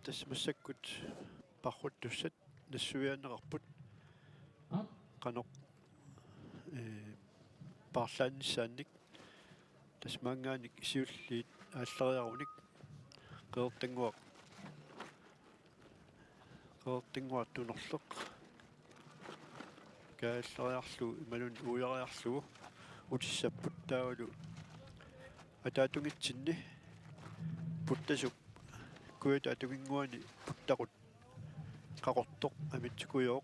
тассмассаккут паррут туссат нассуианеқарпут каноқ парлааниссаанник тасмаангааник исиуллиит ааллариаруник qeertinguartunerleq kaalлариарлу ималун уяриарлугу утиссаппут таавалу атаатунгитсинни путтасуп куят атугингуани путтақут qaqortoq амитсукуйоқ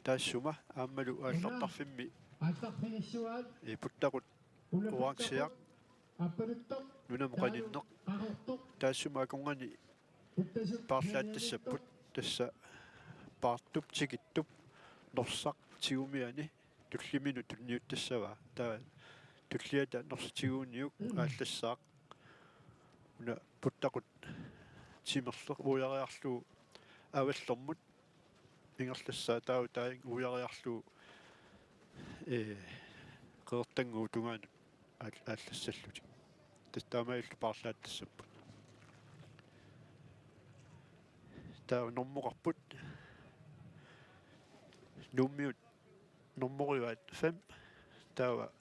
таассума ааммалу ааллартарфимми аалларфигиссуаат путтақут уаксиақ нунамеқаниннеқ таассума акунгани парлааттассаппут тасса партуп тигиттуп норсақ тигумиани туллимину тунниуттассава таа туллиата норсатигууниук ааллассаақ уна путтақут тимерлеқ уяриарлуу аваллэрмут ингерлассаа таау таин уяриарлуу qeertanguu tungaanut ааллассаллути тастаамаиллу парлааттассаппут таа нормоқарпут нуммиут нормориуат 5 таава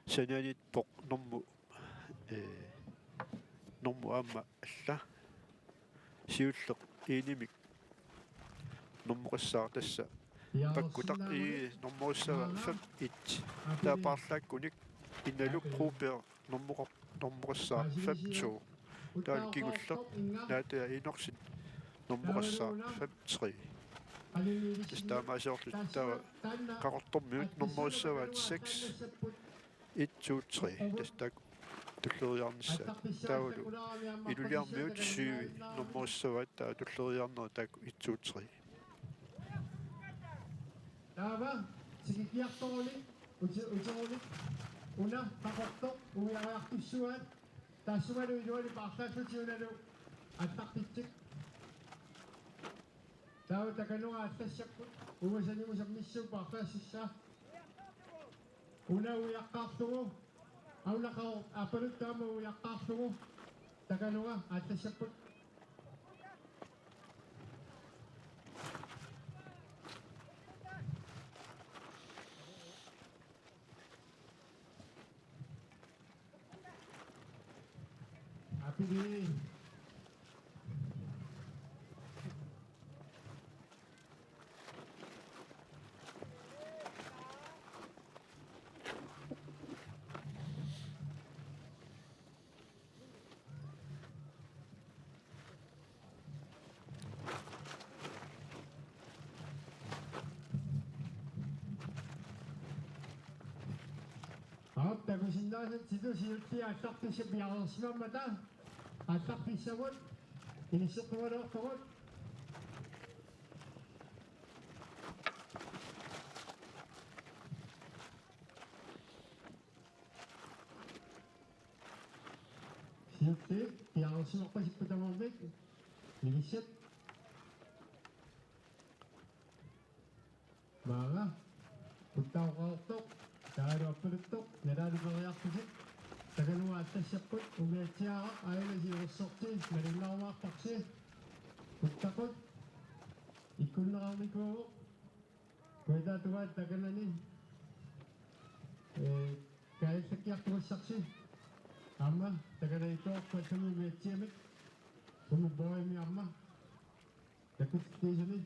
санианит поқ норму норму аама алла сиуллеқ иинимик нормоқассаа тасса паккутақ и нормориссава 5 ит таа парлааккуник инналук группер нормоқассаа 5 2 таа кигуллеқ наатаа инорсит нормоқассаа 5 3 тастаамаасоорлут таа qaqortormiut нормориссаваат 6 1 2 3 тастак туллериарнissaat таавалу илулиармиут 7 нормориссаваат таа туллериарнера таак 1 2 3 таава сигикиарторули утерули уна qaqortoq уяриартуссуаат таассумалу илуали парлааллутиуналу аттартитсик таава такануа аттассаккут уусанимусаммиссуу парлаассисsaa уна уяққартугу аулақау апалут таама уяққартугу такануа аттассаккут апиди такусиннаасат сидусиултиа аттартисса пиарерсимаммата аттартиссавут инисеққуалеорторут сиулти пиарерсимаққасиппутамордик инисет маага уттаоқаортоқ таалуаппалуттоқ налаалупериартусик такануа аттассаппут умиатсиара ааласиуерсорти малиллаармаартарси уттақут иккуннераамикуувоқ куитаатугаат таканани кааллаккиартугассарси аама таканаитоорпа самумиатсиамик уму боими амма такуттиисами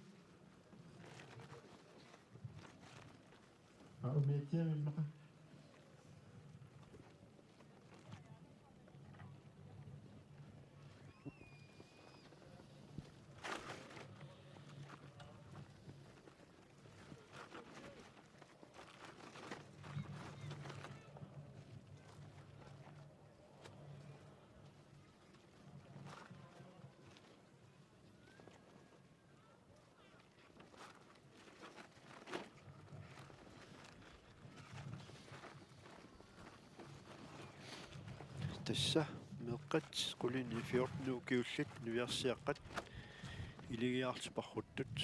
умиатсиамиммақа тасса меэккат qulini 14 киуллит нуиарсиаққат илигиаартипарруттут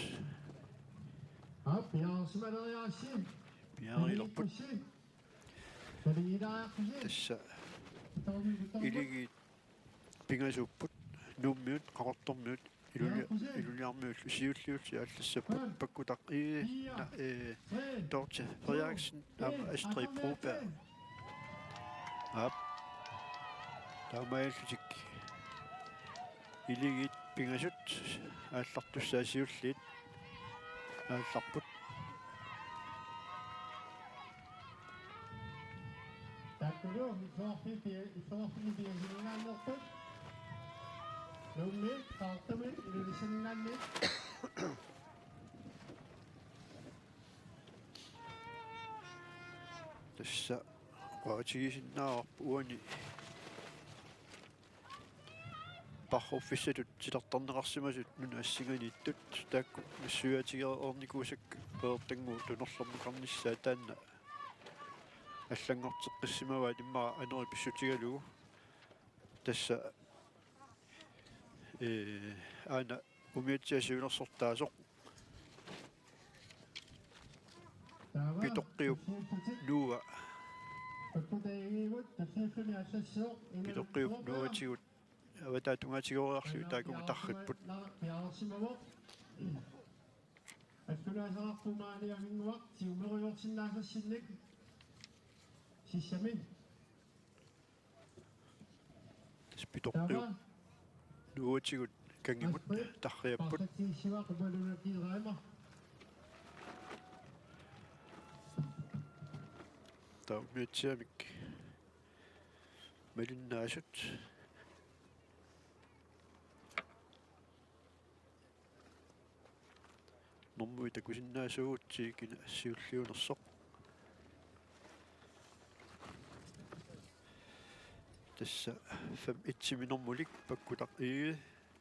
пиаарсималериаарси пиаарилерпут тасса илиги пингасуппут nuummiut qaqortormiut iluliarmiut siulliuti aallassapput pakkutaq na Dorte Frederiksen Astrid Broberg ap taamaallutik iligit pingasut aallartussaasiulliit aallarput Takkulu isorpi piasinnaannerput nummit qaartumit ilulisinnaannit tassa qaatigisinnaarpu uani parruffissatut silertarneqarsimasut nuna assinganiittut taakku massuatigereornikuusak peertangu tunerlormuqarnissaa taanna аллангортеққиссимаваа иммаа анери писсутигалугу тасса аана умиатсиасуинерсортаасоқ питоққиуп нуа паккутаигиигут тассииффини аллассоо питоққиуп нуатигут аватаатунгаатигориарлу таакума тарриппут пиарсимаво аскулаасарарпумаалиамингуақ сиумеруйорсиннаасассинник сиссами тас питоққиуп нуатигут кангимут тарриаппут пассатииссива қумалунакиираама таумиатсиамик малиннаасут нормуи такусиннаасууутсиикина ассиуллиунерсоқ тасса 5 минормулик паккутақ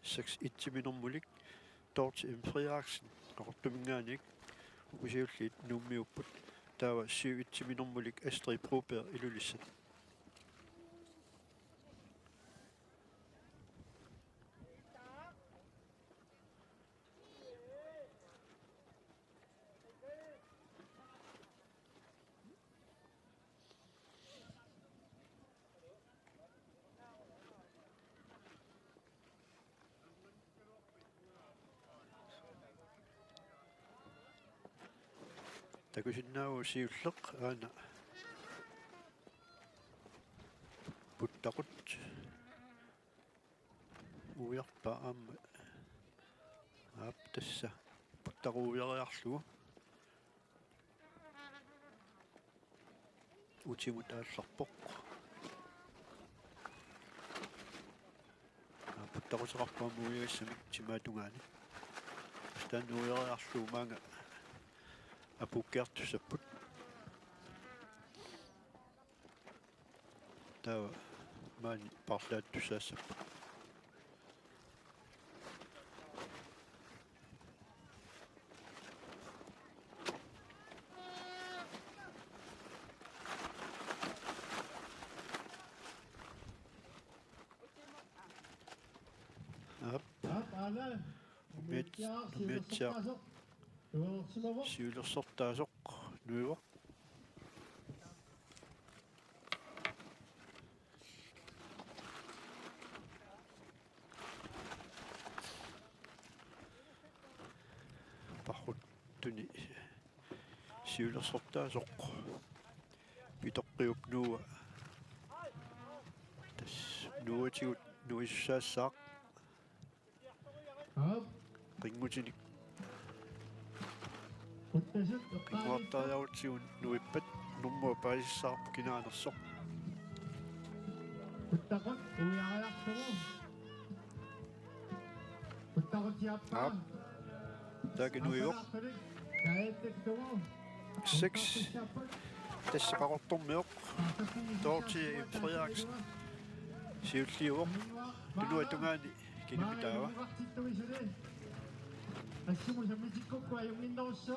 6 минормулик Dorte Frederiksen qaqortumingaanik usiulliit nuummiupput taava 7 минормулик Astrid Broberg ilulissat takusinnaagu siulleq aana puttaqut uiarpa aamma aap tassa puttaquuviariarlugu utimut aallarpoq puttaquteqarpaamma uigassamik timaatungaani stannuuiariarlugu maanga апуккиартуссаппут таа маани парлааттуссаассаппут siulersortaasoq nuiva parruttuni siulersortaasoq pitoqqiup nuua tas nuutigut nuissaassaaq qingutinik qingortariarutigun nuippat nummua paissaarpu kinaanersoq puttaqut uiariartugu puttaqutiappa taakinuivoq kaettektugu 6 tassa qaqortormiuq Dorte Frederiksen siulliuvoq tunuatungaani kinimitaava Assimu sammitikko ayunginnorusso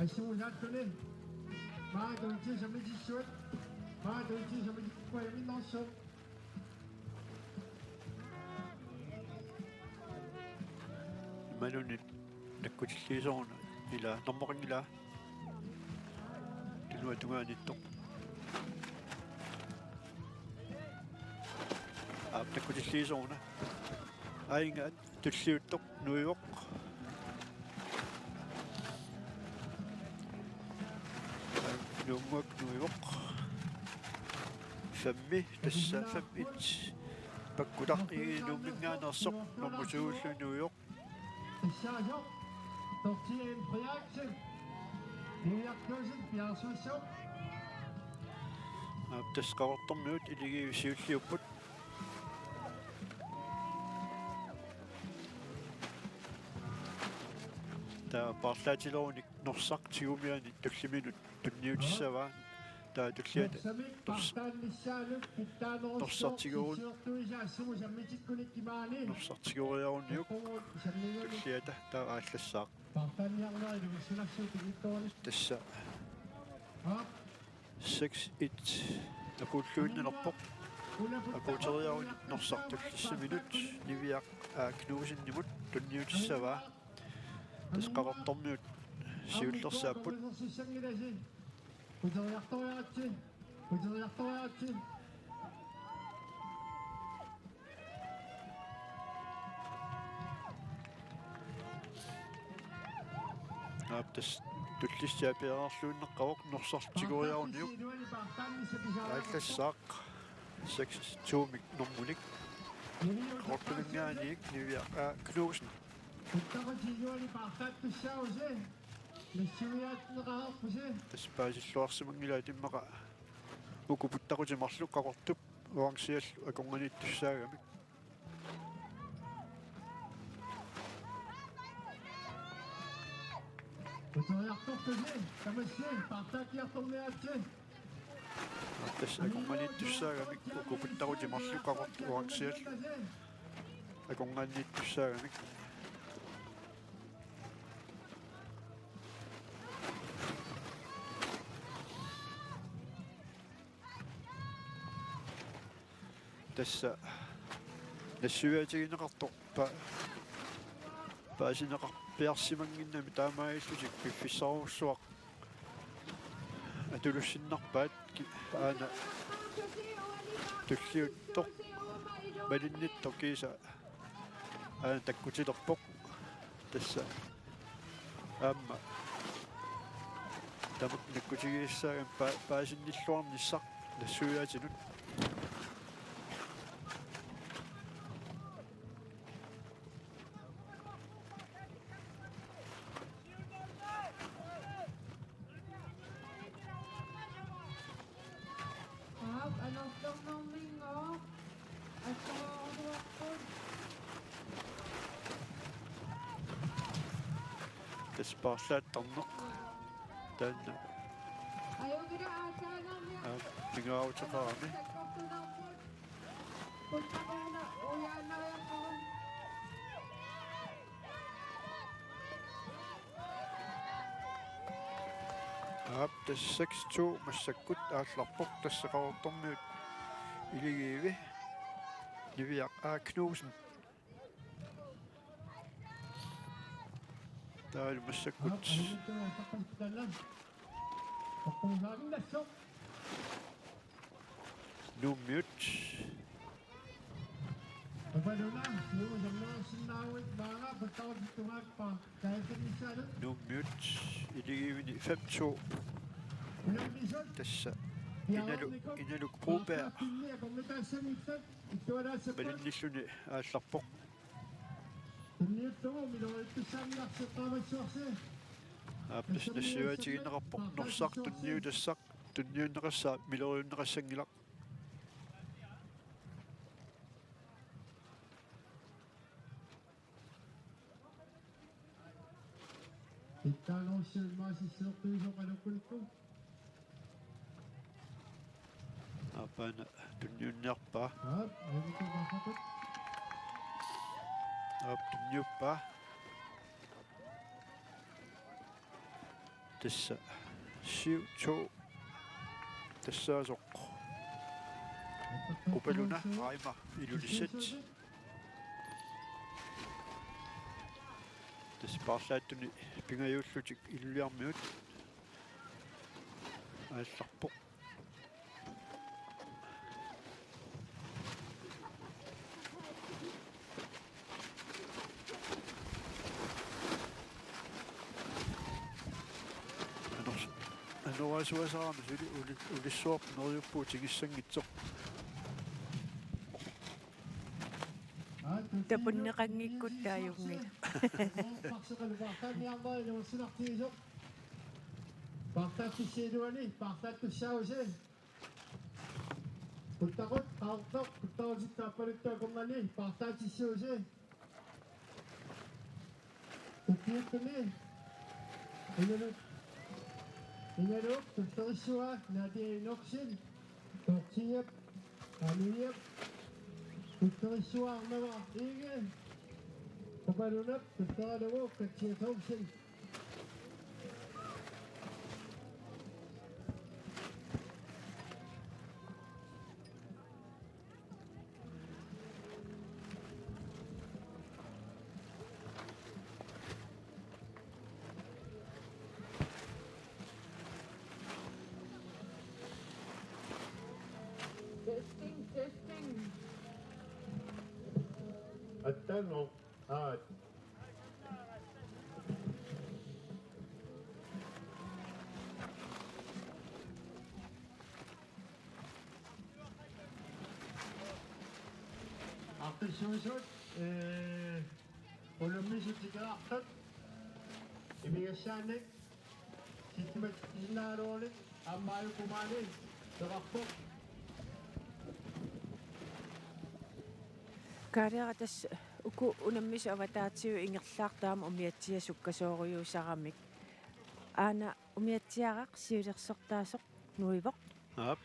assimu laattuni maa toitsi sammitissuat maa toitsi sammitikko ayunginnorusso manunit nakkutilliisoruna ila normoqingila tunuatungaanittoq таккутиллиисоруна аингаат туллиуттоқ нуивоқ нууммуак нуивоқ фамми тасса фаммит паккулартигинуумнингаанерсоқ нормусууллу нуивоқ Sjajok. Tot zie je in projectje. Die akkusen, ja, zo. тасқавартарнуут илигиусиуллиуппут таа парлаатилооник норсартигумиани туллиминут тунниутиссаваа таа туллиат норсартигуриарунниук туллиата таа ааллассаақ тасса 6-1 акууллуиннерпоқ акуутериаруни норсартуллиссаминут нивиақ кнуусиннимут тунниутиссаваа тасқавартарнуут сиуллерсааппут аптас туллиссаапиарарлуиннеққавоқ норсартигуриарунниук ааллассаақ 6-2 нормулик қортулингааниик нивиаа кнуусин таспаасиллуарсимангила тиммақа укупуттақутимарлук қақортуп уангсиаллу аконганиттуссаагамик тас аконганиттуссаагамик укупуттақутимарлук қақорту уангсиаллу аконганиттуссаагамик тасса нассуиатигинеқартоқ паасинеқар пиарсимангиннами таамаиллутик пиффиссаруссуақ атулуссиннарпаат аана туллиуттоқ малинниттоқ киса аана таккутилерпоқ тасса аама тамак наккутигииссааган паасинниллуарниссақ нассуиатинут спарлааттарнеқ таанна пингаутеқарами тас 6-2 массаккут аалларпоқ тассақарторниут илигииви нивиақ кнуусен таал массаккут нуммиут нуммиут илигиивини 5-2 тасса иналук пробær балинниллуни аалларпоқ аппис нассуатигинеқарпоқ норсақ тунниутассақ тунниуннеқассаа милериуннеқассангилақ апана тунниунниарпаа тунниуппаа тасса 7-2 тассаасоқ упалуна айма илулиссат таспарлааттуни пингаюуллутик илулиармиут аалларпоқ нуасуасаарами улиссуарп нериуппуу тигиссангитсоқ Tapunneqangikkut taajungil. Partaattisiiluani partaattissaauseen Puttaqut qaartoq puttaqusittarpaluttuakornani partaattissauuseen Tuttiuttuni Ingaluq tutterissua naatiinorsil tortiap aminiap tutterissuaarnava iige Tapalunap tutteralagu katsiatorsil Testing. Attano. Aqtissuusut ulummisutigaartat imigassaanik sittimat innaaruunik ammaalukumaani terarpoq Kaariaratas uku unammisu avataartiu ingerlaartaama umiatsiasukkasooriusaramik. Aana umiatsiaraq siulersortaasoq nuivoq. Ap.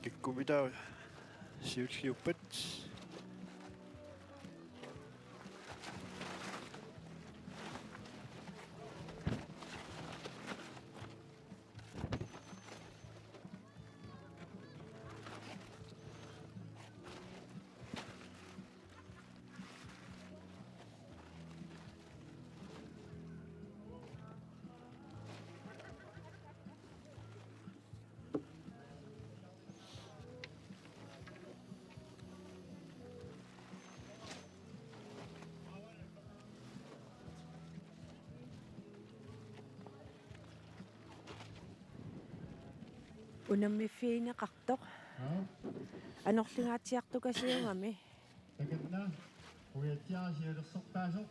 Kikkumitaa siulliuppat. Unammifiineqartoq. Anorlingaatiartukasiungami. Takatna umiatsiarasiulersortaasoq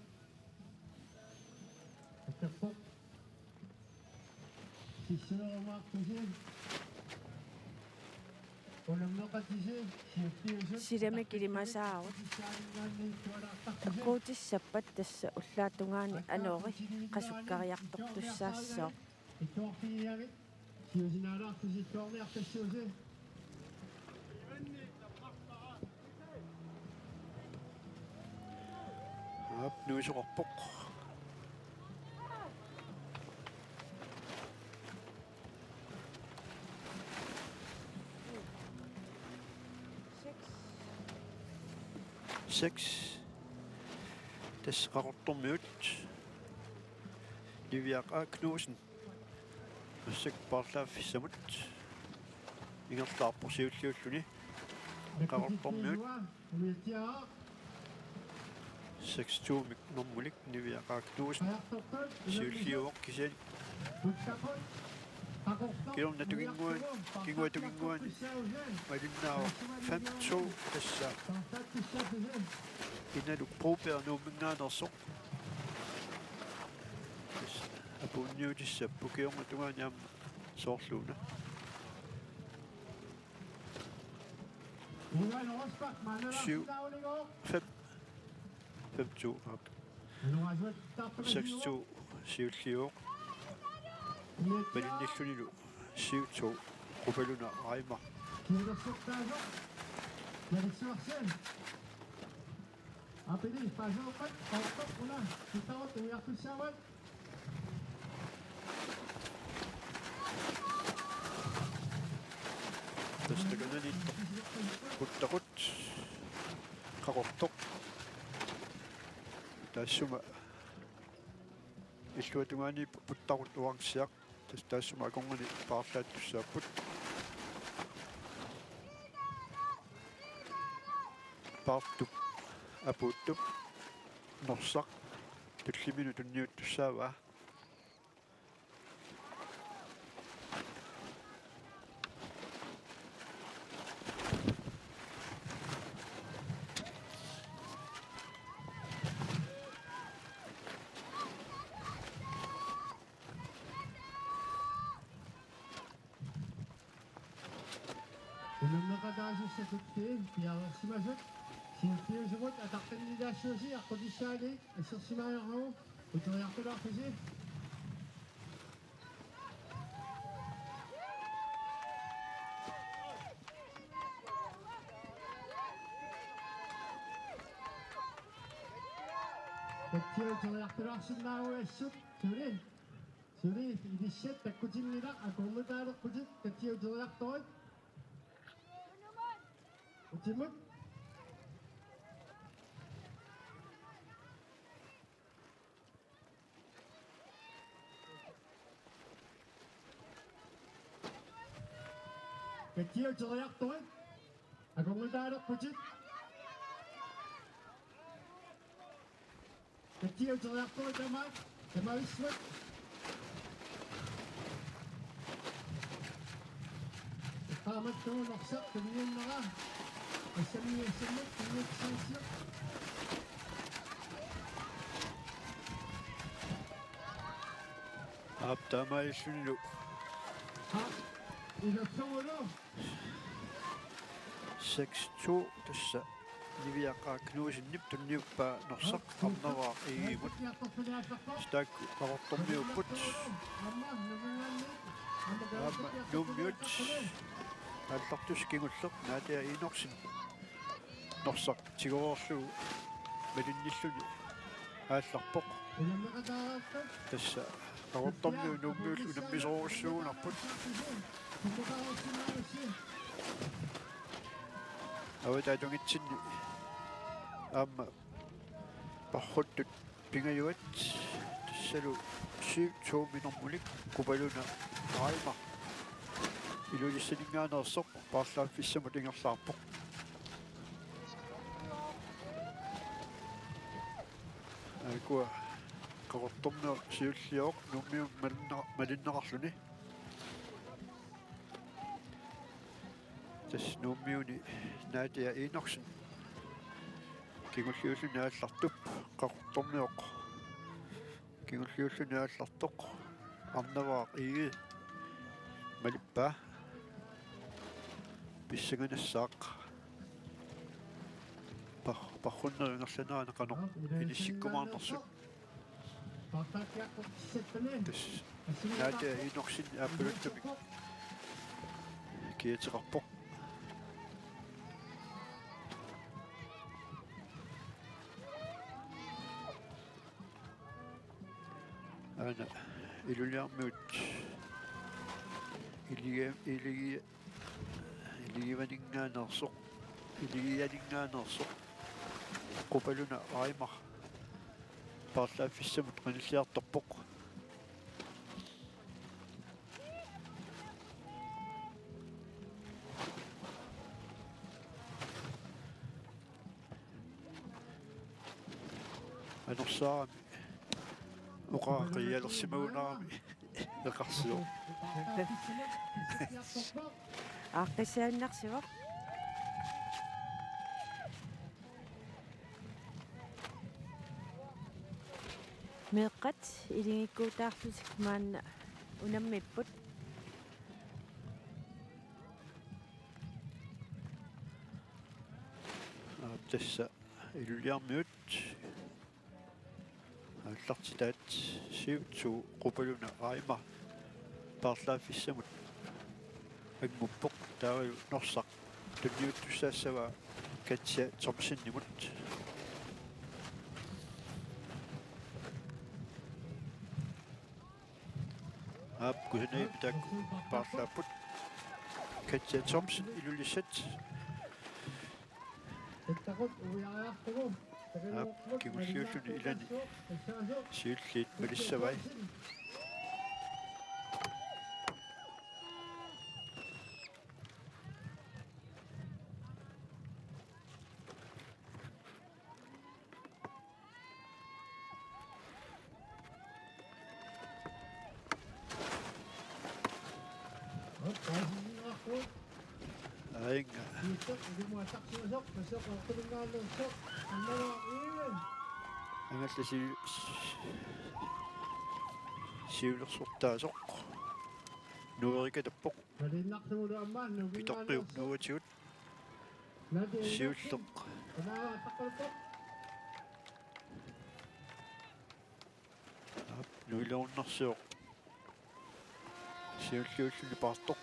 Atterpoq sissuneramaartusi Unamneqatisi siuttiusut Silamik ilimasaaut. Quutissappat tassa ullaatungaani anoori qasukkariartortussaassoo. Ittuartigiagit siusinaalaartusi ittuarniartassuusi Ap nuisoqarpoq. Seks. Das qaqortormiut. Liviaqa Knudsen. Ussaq parlaafissamut. Ingerlaarpo siulliulluni. Qaqortormiut. umiatsiaaq 6-2 normalik Liviaqa Knudsen. Siulliuoq kisani. Puttaqut Kilorna tuginguani. Malinnaawa 5-2 tassa. Inaluk propeernuuminngaanersoq. Apunniutissappu kiorna tungaaniam soorluuna. Syv. 5-2 op. 6-2 siulliuoq. Palinnillunilu 7-2 Rupaluna Aima. Apeli pasoqat qauttoq una sitawat umiartussaavat Tastaganani puttaqut qaqortoq. Taassuma illuatungaani puttaqut uangsiaq. Taassuma akongani paarlaattussaapput. Paartup aputtup norsaq tulliminu tunniuttussaava Unamnaqataasissa tuttiin pialersimasut siippiusumut ataqtannidaassuusi aqutissaali assersimaajarlugu uteriartularpisi tattiuteriartularsinnaaguassut suli ilissat takkutinngilaq akorlutaalerputit tattiuteriartorit utimut tattiuteriartorit akorlutaalerputit tattiuteriartorit tamavissuat qaamattuunersaq tunniunnera ассамиассаммат tunniutsaassio аптамаиллунилу илассамулу 6-2 тасса нивиаққаакнуусиннип tunniuppaa nersaq qarnavaa igimut staakku qavortormiupput amma nummiut аллартус кигуллеқ наатиа инорсин норсақ тигоорлугу малинниллуни аалларпоқ тасса qavortormiu nummiullu унаммисоорусsuugunarput аватаатунгитсинни аама пархуттут пингаюат тассалу 7 минормулик купалуна райма илулиссалингааnersoq paarlaaffissamut ingerlaarpoq акуа qavortormiu siulliоq nummium malinneqarluni тас nummiuni наатиа инорсин кигуллиуллуни ааллартуп qavortormiоq кигуллиуллуни ааллартоq арнаваа иги малиппаа писсаганассаақ пархуннерингерланерана qanor илиссиккумаарнерсут тас наатиа инорсин ааппулуттамик киатеқарпоқ ана илулиармиут илигиванингааnersoq илигиалингааnersoq qupaluna aimar paarlaaffissamut qanilliartorpoq anersaarami uqaaqiyalersimagunaarami eqarsiu ааққисааннарсивақ меэққат илингиккуутаарлусик маанна унаммиппут тасса илулиармиут аллартитаат сиутсу qupaluna aima paarlaaffissamut агмуппоқ таавалу норсақ тунниуттуссаассава катсия томсиннимут ап кусинай питакку paarlaapпут катсия томсин илулиссат эттақут уяаартугу кигуллиуллуни илани сиуллиит малиссавай Angalta siulersortaasoq nuerika tappoq pitorqiup nuutigut siulleq nuilornarsuoq siulliulluni paartoq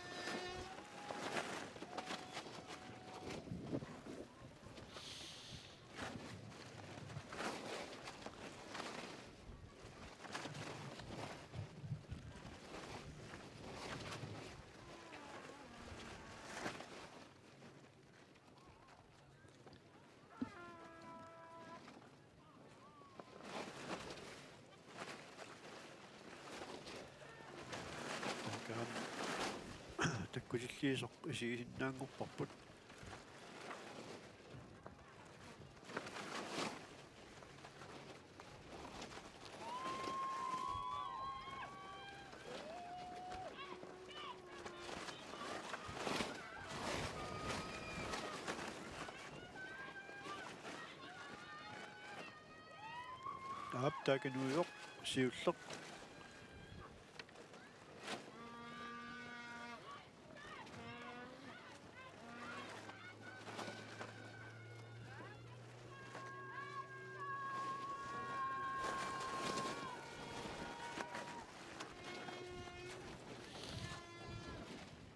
takkusilliisoq isigisinnaangupparput aaptaakanuiоq siulleq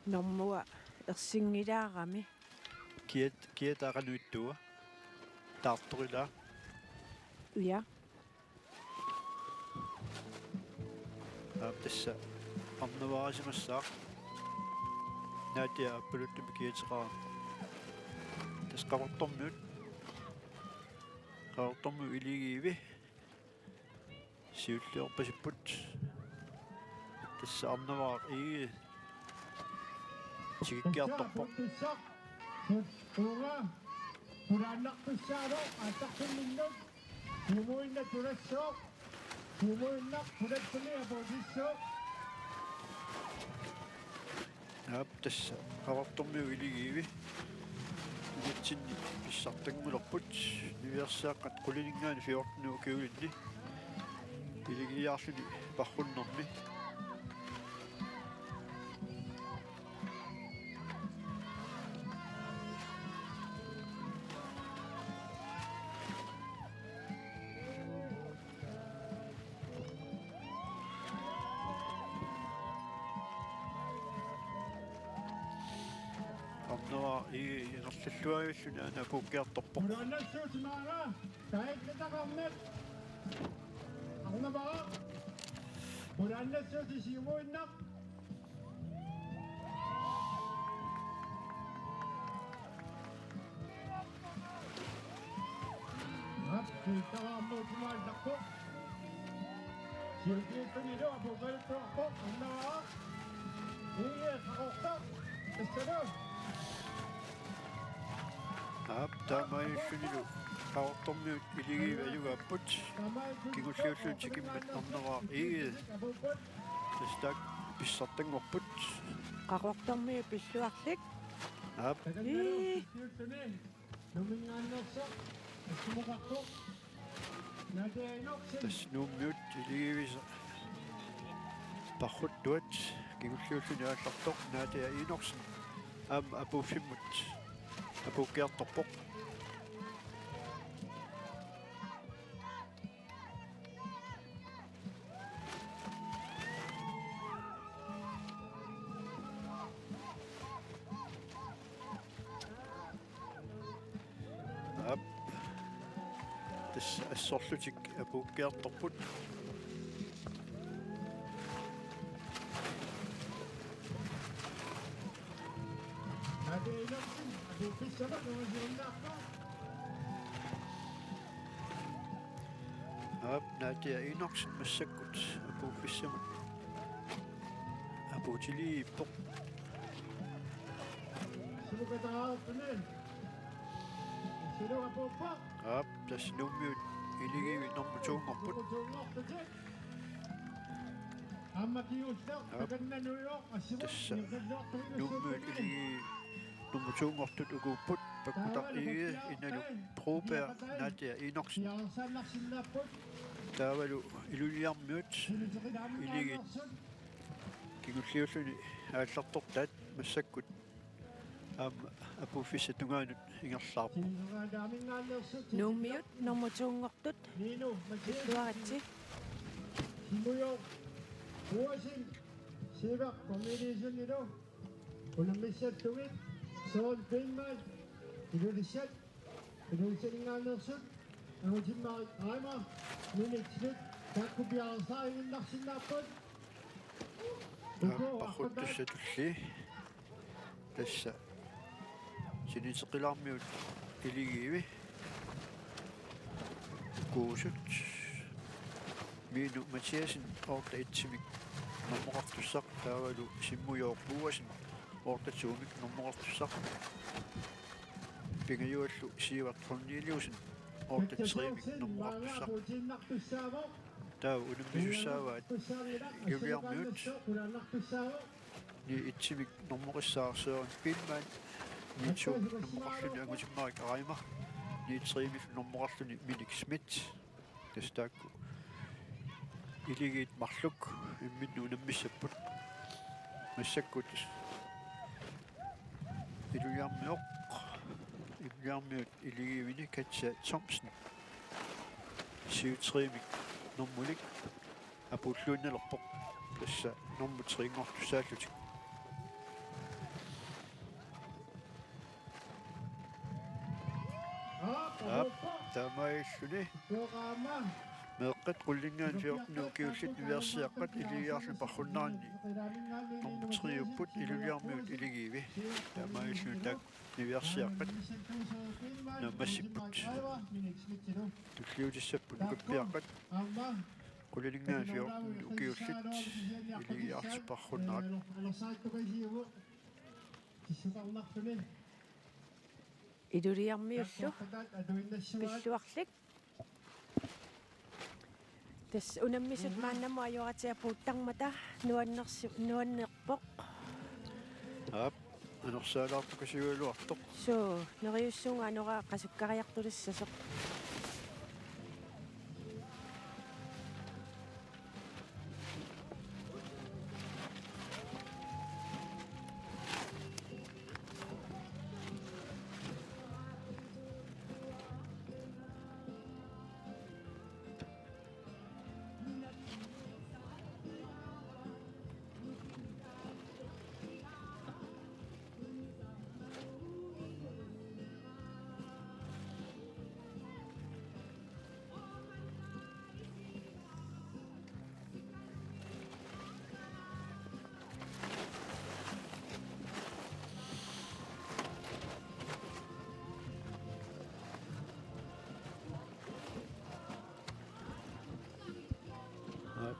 normua ersingilaarami kiataaqanuittua taartorilaa ja tassa arnavaasimassaaq naatia appuluttumi kiateqara tas qavartormu iligiivi siulliorpasipput tassa arnavaaq igi sigikkiartorpoq tassa qavartormu iligiivi nitsinni pissartangulerput niviarsaaqqat quliningaani 14 kiulinni iligiaarluni parrunnermi arnavaa inerlalluagiulluni ana puukkiartorpoq taamaiullunilu qavartormiut iligiivi ajugaapпут kigulliulluun sikimmat arnavaa igi tastaak pissartangorput qaqortormi pilluarlik tas nuummiut iligiivisa parruttuat kigulliulluni aallartoq naatia iinorsin apuuffimmut apuukkiartorpoq tas assorlutik apuukkiartorput naatia iinorsin massakkut apuuffissamut apuutiliippoq tas nuummiut iligiivi normutuungorput tassa nuummiut iligi nummer 2 ngortut ugupput pakkutaq igi inalu Broberg Nadia Inorsen taavalu iluliarmiut iligit kingulliulluni aallartortaat massakkut apuffissatungaanut ingerlaarpu Nuummiut normutsuungortut pilluaratsi Simuyo, Uasin, Sivak, Combination nito. Unamisat tuwid, Son Pinman, Ilulisat, Ilulisat ng Anderson, ang Ujimag Aima, Minixlit, Kakubiasa, Inaksin Napod. пахуттуссатулли тасса синитеқилаармиут илигиви куусут мину матиасин орта итсимик нормоқартуссақ таавалу симмуйоорпуасин ортатсуумик нормоқартуссақ пингаюаллу сииват хорниилиусин ортатсиимик нормоқартуссақ таа унаммисуссааваат юлиармиут ни итсимик нормоқиссаарсеерин пилмаан нитсу нормоқарлуни агутиммарик арайма нитсиимик нормоқарлуни миник смит тастаакку илигит марлук имминну унаммиссаппут массаккут илуярмиоқ илуярмиут илигивини катса Thomsen сиутриимик нормулик апуллуунналерпоқ тасса нормутриингортуссааллутик тамаиллуни меэккат qullingaan фиортнуу киуллит уиарсиаққат илигиарлу пархуннаарни нормутриуппут илулиармиут илигиви тамаиллуни так уиарсиаққат намассиппут туллиутиссаппут куппиаққат qullingaan фиортнуу киуллит илигиарти пархуннаат Iluliarmiullu pilluarlik тас унаммисут мааннаму ajoratiapuuttarmata nuannerpoq анерсаалаартукасигуалуартоқ суу нериуссуунга анораа qasukkariartulissasoq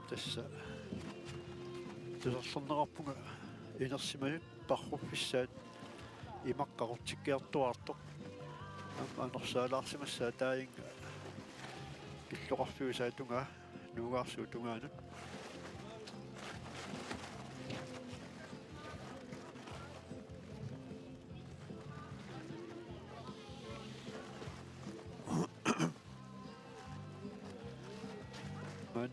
тасса тусерсэрнеқарпунга инерсиманут парруффиссаат имаққарутиккиартуартоқ анерсаалаарсимассаа тааинга иллоқарфиусаатунга нуугаарсуутунгаанут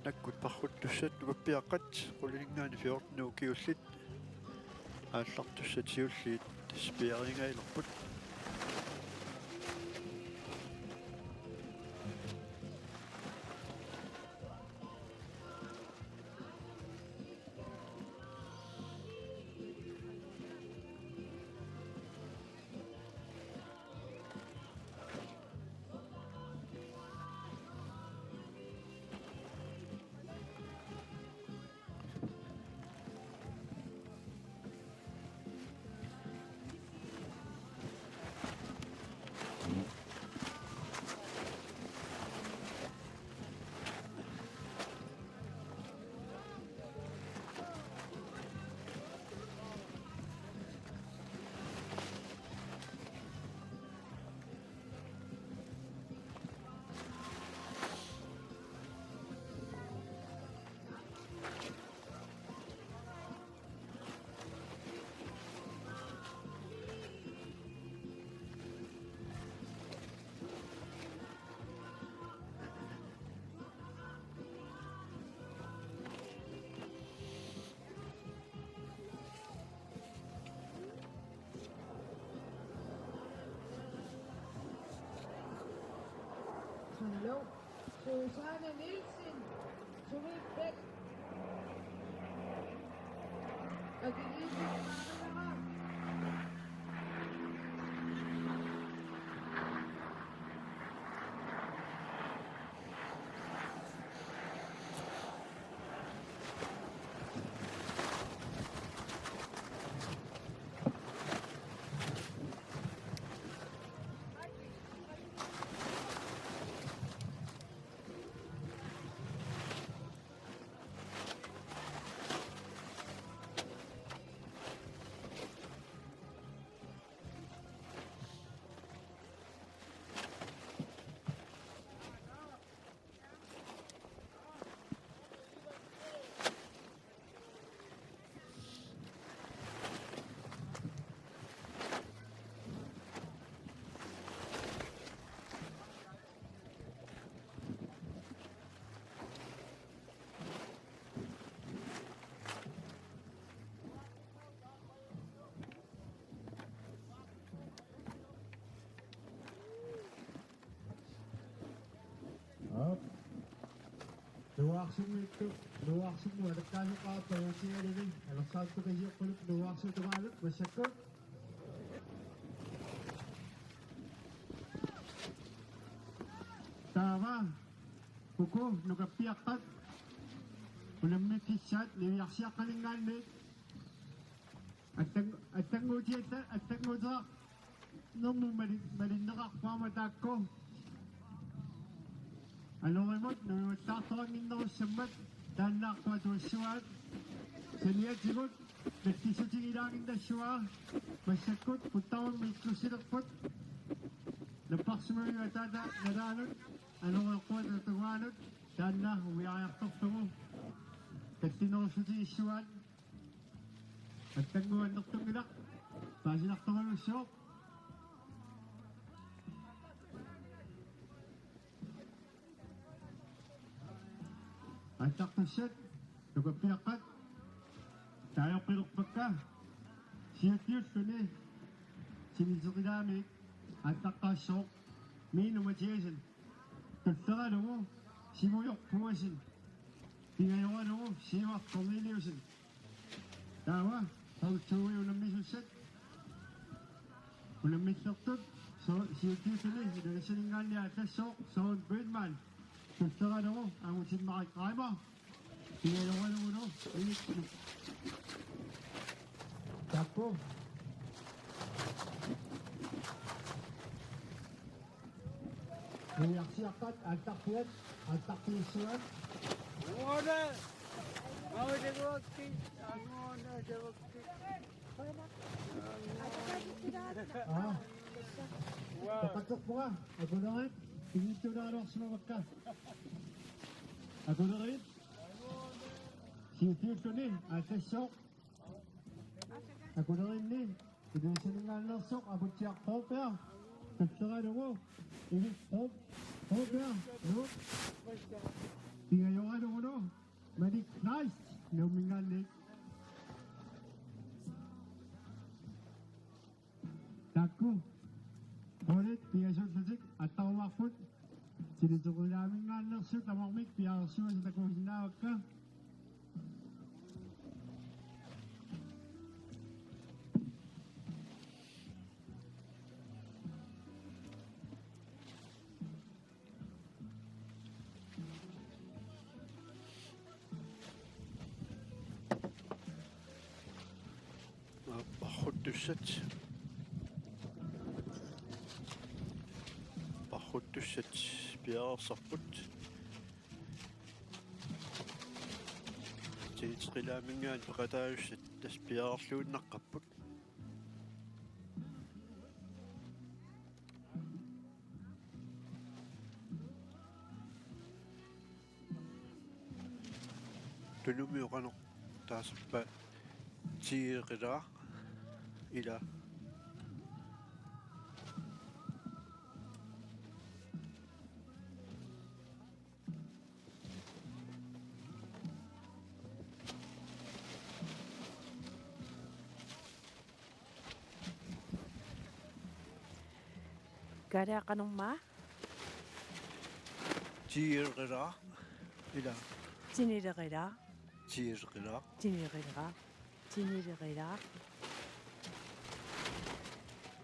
наккут пархуттуссат нукаппиаққат qullingaani фиортнуу киуллит ааллартуссат сиуллиит спиарингайлерпут Hello, Susanne Nielsen, sumipit. Nag-iisip na ka. Up. Luwaksin mo ito. Luwaksin mo. Nagkano ka pa yung siya rin. Alam saan ito kayo kulit. Luwaksin ito malat. Masyakot. Tama. Kuko. Nukapiyakat. Ulam may kisat. Liyak siya kalingan ni. At tango sa. Nung malinakak pamatak ko. Ano mo, nung tatawagin ako sa mat, dahil nakwa ito suwat. Sa niya sigot, nagtiso siya ilangin na suwa. Masakot, puntawan may kusilakot. Napaks mo yung atata, nadanot. Ano nga ko at natawanot, dahil na, umiayak tok mo. Nagtinoso siya suwat. At tanguan tok ilak, pasinak tok ang syok. Antak na set, nagpapiyakat. Tayo pilukpag ka. Siyat-yut ko ni. Sinisuki namin. Antak ka sok. May numajesan. Tagtaka na mo. Simuyok pumasin. Tingayawan mo. Simak kumiliusin. Tawa. Pagsuwi ulang miso set. Ulang mitloktot. So, siyat-yut ko ni. Sinagasalingan niya. Tasok. Sound Birdman. Tagtaka na mo, ang usin makikaya mo. Tingayawan mo, no? Tako. Ngayak siyakat, antak yan, antak yisuan. Muna! Mau dewakti, ano dewakti. Ah, pakatok mo ka. Ako na rin. Pinito na ano sumabak ka. Ako na rin. Siyutiyut ko ni, ate sok. Ako na rin ni. Pinisa na nga ng sok, abot siya kopya. Tagtaka na mo. Ibig kopya. No? Tingayo ka na mo, no? Manik Christ. Naumingan ni. Tako. Ulit, piyasyon sa sik, at tawakot. Sinitukoy namin nga ng sik, tamakmik, piyasyon sa takong sinawag ka. Pahotusset. Pahotusset piarsarput. Tiitsqilamingaan peqataayussit tas piaarluunnaqqapput. Tunumiuqano taasappa tiiqilaa ila Kada kanong ma? Tiirqilaa. Ila. Tiniliqilaa. Tiirqilaa. Tiniliqilaa. Tiniliqilaa.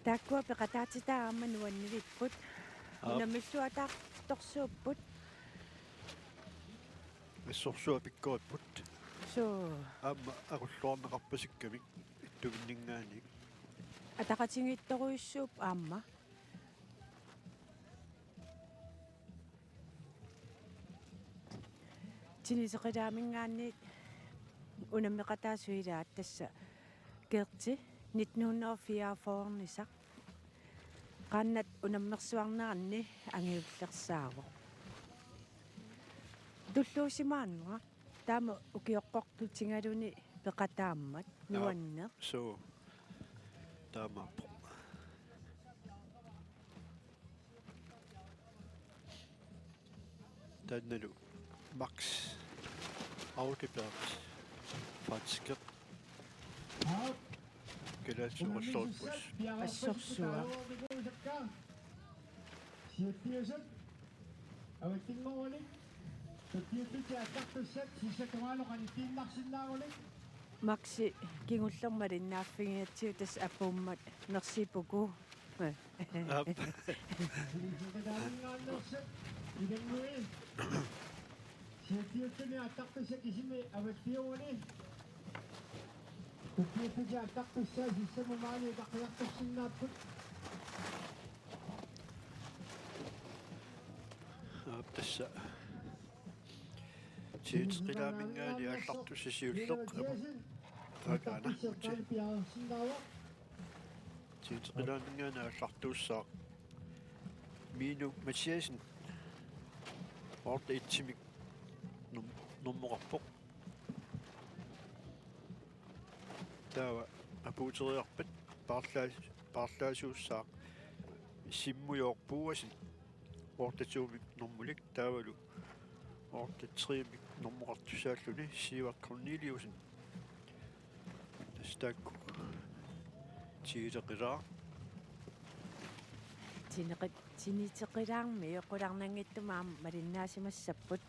Taakkua peqataatitaa nuannilipput. Unamilluataaq torsuupput. Assorsua pikkoiput. So Amma aqulluarneqarpasikkamik ittuginningaani. ataqatingittoruissuup aamma. Tiniliqilaamingaanniit unammeqataasuilaat tassa keerti 1944 qaannat unammersuarnerni angiullersaavo. Tulluusimaannuqa taama ukiorqortutingaluni peqataammat nuanneq. So taamappo. Tannalu Max Audibergs Fatskep Out. Kelatsuqerlorpus. Assorsua. Siuttiusut. Awattinngoruli. Tuttiututi attartussat sissakamaaluqanittiinnarsinnaarulik. Maxi kingullermalinnaaffigiatsiu tas appuummat nersipuku. Siqilaaringaannersat ilangui. Siuttiuttuni attartussak isimi awattiuuli. Tuttiututi attartussaa sissamumaani taqiartussinnaapпут. Tassa tiitsqilaamingaani аллартуссисиуллеқ таакаана tiitsqilaamingaana аллартуусsaa Minu Mathiasen orta itsimik nummoqarpoq taava apuuteriarpat parlaasuussaaq simmujoorpuuasin ortatuumik normmulik taavalu ortatriimik normmoqartussaalluni Sivat Corneliusen tastakku tiiteqilaa tiniteqilaarmi yoqularnangittumaam malinnaasimassapput.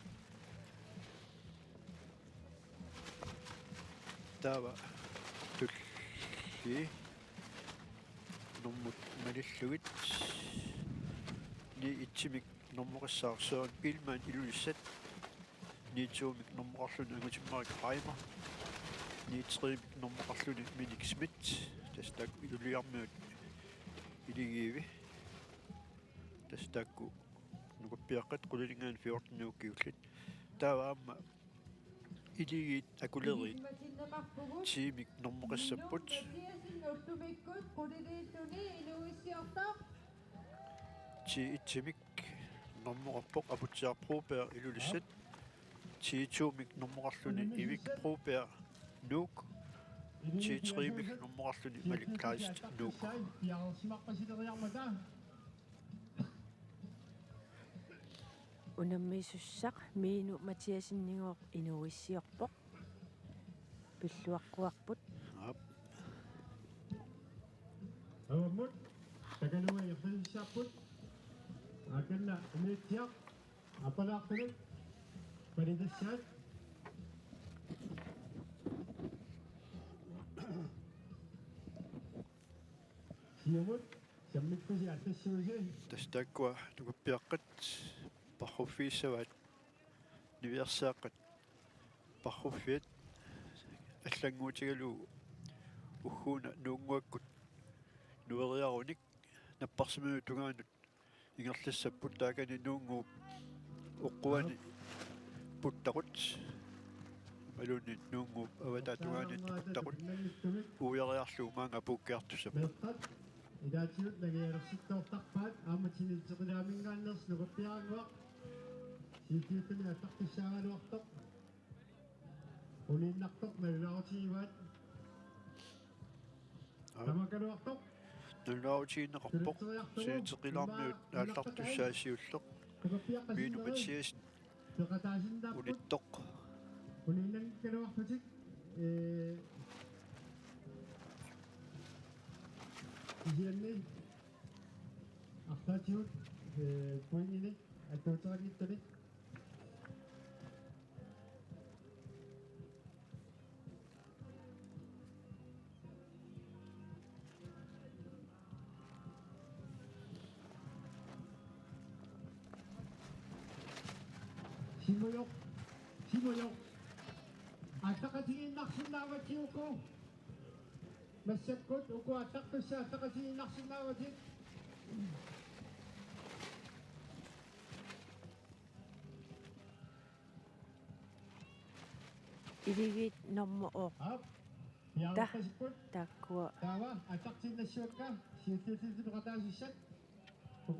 taava tulli nummut malillugit ni itsimik normmoqassaarsuun ilmaan ilulissat niituumik normmoqarluni angutimmarik Reimer niitriimik normmoqarluni Minik Schmidt tastak iluliarmiut iligiivi tastakku nukappiaqqat qulilingaan 14 nuukkiullit taava aamma iligiit akuleriit tiimik normmoqassapput ti itsimik normmoqarpoq aputsiarpruupea ilulissat tiituumik normmoqarluni ivik pruupea nuuk tiitriimik normmoqarluni Malik Kleist nuuk Piarsimaqqasileriarmata. Unammiisussaq miinu Mathiasinningoq inuissiorpoq pilluaqquarput. Awamut takanua yaqtanissapput. Akanna umiitsiaq apalaaqtulik paridassaat. Siamut sammikkusi attassuusi. tastakkua nukappiaqqat parruffiissavaat niviarsaaqat parruffiat аллангуутигалуу уггууна нуунгуаккут нуериаруник наппарсимуу тугаанут ингерлассаппут таакани нуунгуу оққуани путтақут малуни нуунгуу аватаа тугаани путтақут уяриарлуу маанга пуккиартуссап Idaatsinut nageersittooqtarpaat aamatsinitseqilaamingaanerс nukappiaranguaq siitiuttuni attartussaagaluartoq uliinnartoq nalulaarutigivaat tamakaluartoq нулаутиинеқарпоқ сиитеқилаармиут ааллартуссаасиуллеқ Minu Mathiasen peqataasinnaapпут улиттоқ uliinnangikkaluartutik isianni артаатиут puingini аттуутераниттани Simuyok. Simuyok. Atakatingin naksinawat ko. Masyakot uko atak to siya atakatingin naksinawat yun. Iligit nommoq Up. Yang Dah. pasipot. takkua Tawa. Atak sinasyon ka. Siya katasisyat.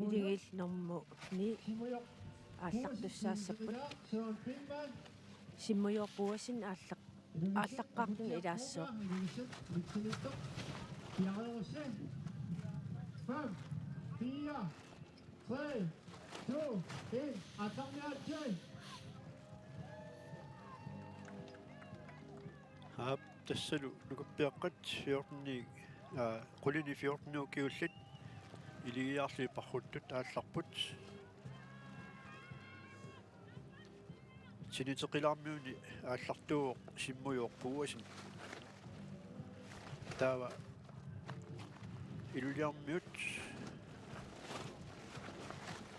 iligit nommu ni Simuyok. ааллартуссаассаппут Sean Pittman. симмуйорпуасин ааллаққартун илаассоо 5, 4, 3, 2, 1. Attends, Hap tassalu nukuppiaqqat 14 qulini 14 kiullit iligiarli parruttut aallarput siniteqilarmiuni aallartuuq simmuyorpuuasin taava iluliarmiut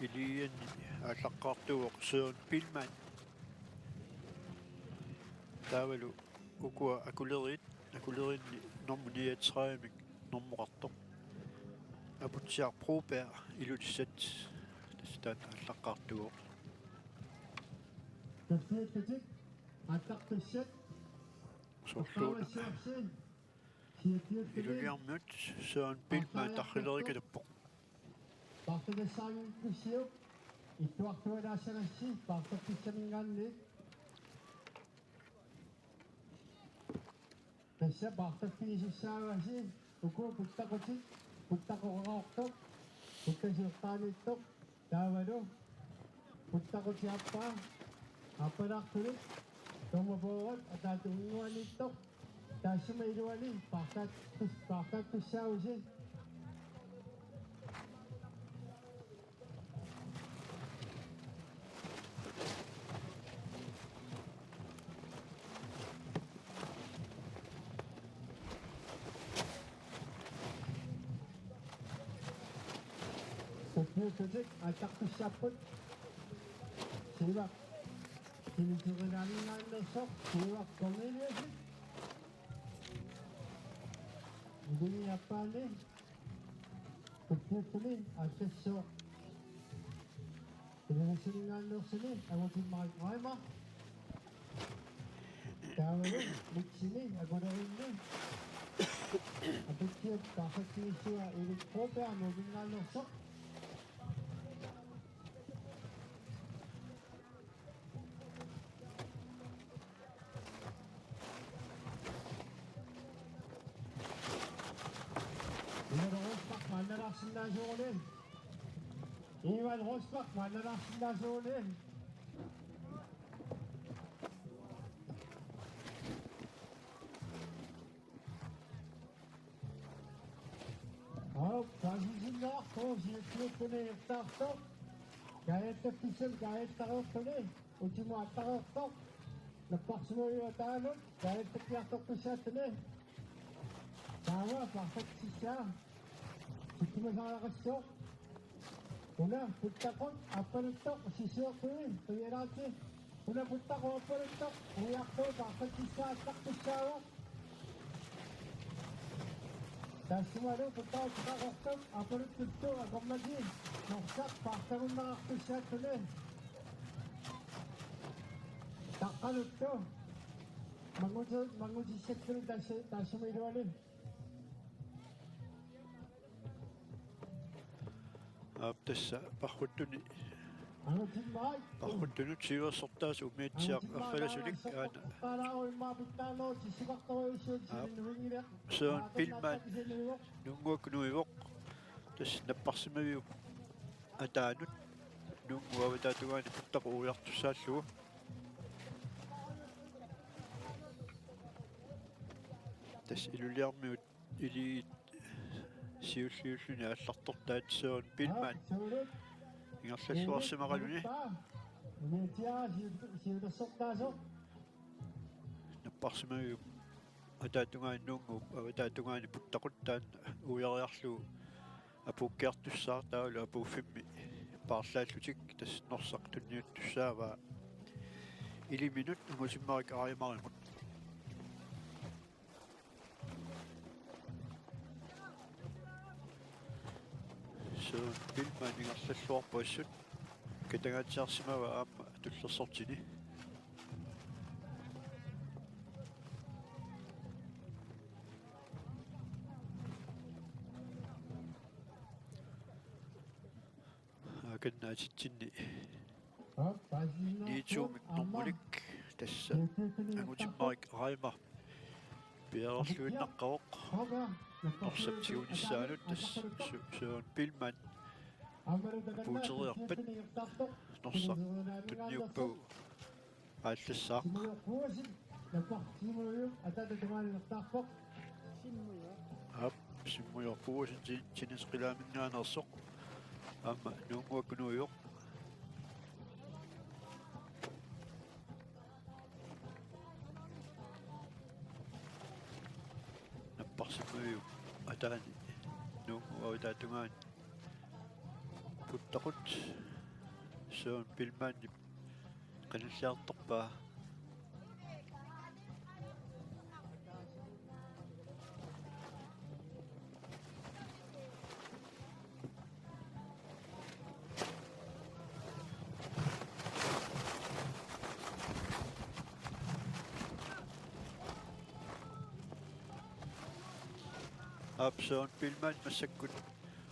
iligianni ааllaqqaartuuq Søren Pilman taavalu ukua akulerit normuniatræmik normorartoq aputsiar Broberg ilutissat tastaan ааllaqqaartuuq sorluuna iluliarmiut Søren Pilman tarrilerikatappoq Partenassaaginkkussiup ittuartualaasanassi partakissamingaanni tassa partakkinisissaavasi uku puttaqutik puttaqoqaortoq puttasiuqqaaniittoq taavalu puttaqutiappaa appalaartulik tomapoorut ataatuunguaniittoq taassuma iluani partaktussaavasi Tutmuutusik ataqtussapput siivaq kinitsuqinaalingaannersoq siivaq komiliusik uduniappaani tutmuuttuni attassooq kinitsuqinaaannersini agutimmaaqraima taavalu mitsini agulerinni apitsiat kaaqattigussua ilikproopea nuugingaannersoq Ivan Rosbach, Mannerachsendasonen. Fransisinnaaq siutsiuttuni irtaartoq gayattappissal gayattareertuni utimu attareertoq napparsumoyuataalut gayattapiartorpissaatuni taava partaksissaa sittimasaaraqassoq una puttaqut appaluttoq sisuuqtuni tuyalaati una puttaqu appaluttoq uiartuu partaksissaa attaqpissaava Tassumalu puttaqutaqortoq appaluttuttu aqormagi norsaq partagunnaqarpissaatuni taqqaluttu mangutissattuni tassumailuali Tässä parruttuni angutimmaai parruttunut siuersortaas umiitsiaq erfalasulik aana qaalaruimmaapittaanoo tissiqartoruissuutisinnuingileq Søren Pilman nunguaknuivoq tas napparsimaviu ataanut nunguavataatugaani puttaqu uiartussaallugu tas iluliarmiut ili siulliulluni алларторtaat Søren Pilman ingerlalluarsimaqaluni napparsimaviu ataatugaani nungu avataatugaani puttaquttaan uiariarlugu apukkiartussaar taalu apuuffimmi paarlaallutik tas norsaqtunniuttussaava Ili minut umusimmarik arimarimmut. So Billman ingerlalluarpuassut katangaatsiarsimawa aamma tullersortini. Akannaatitsinni niituumik normulik tassa angutimmarik arimar piarerluinnaqqaroq orsaptigunissaanut tass suun Billman puuteriarpat norsaq tunniuppagu aallassaaq ap simmujorpugusin tinisqilaaminngaanersoq amma nuunguakkunuujoq napparsimmuju ataani nuunguavitaatugaan puttaqut suun Billmanni qanallaartorpaa Absoon Billman massakkut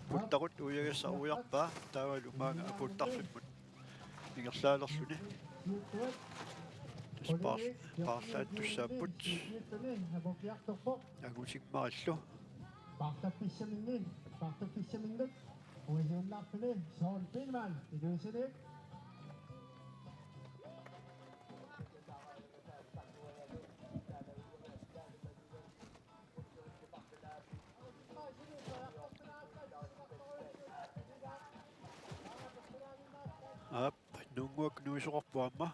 puttaqut ujagassa ujarpaa taavalu maanga aputtarlummut ingerlaalerluni taspaarlaat tussaapput agusimmarallu Partapissaminnik uisuunnaarpuni Sean Billman iluisinik ap nuunguakkunuisoqarpuamma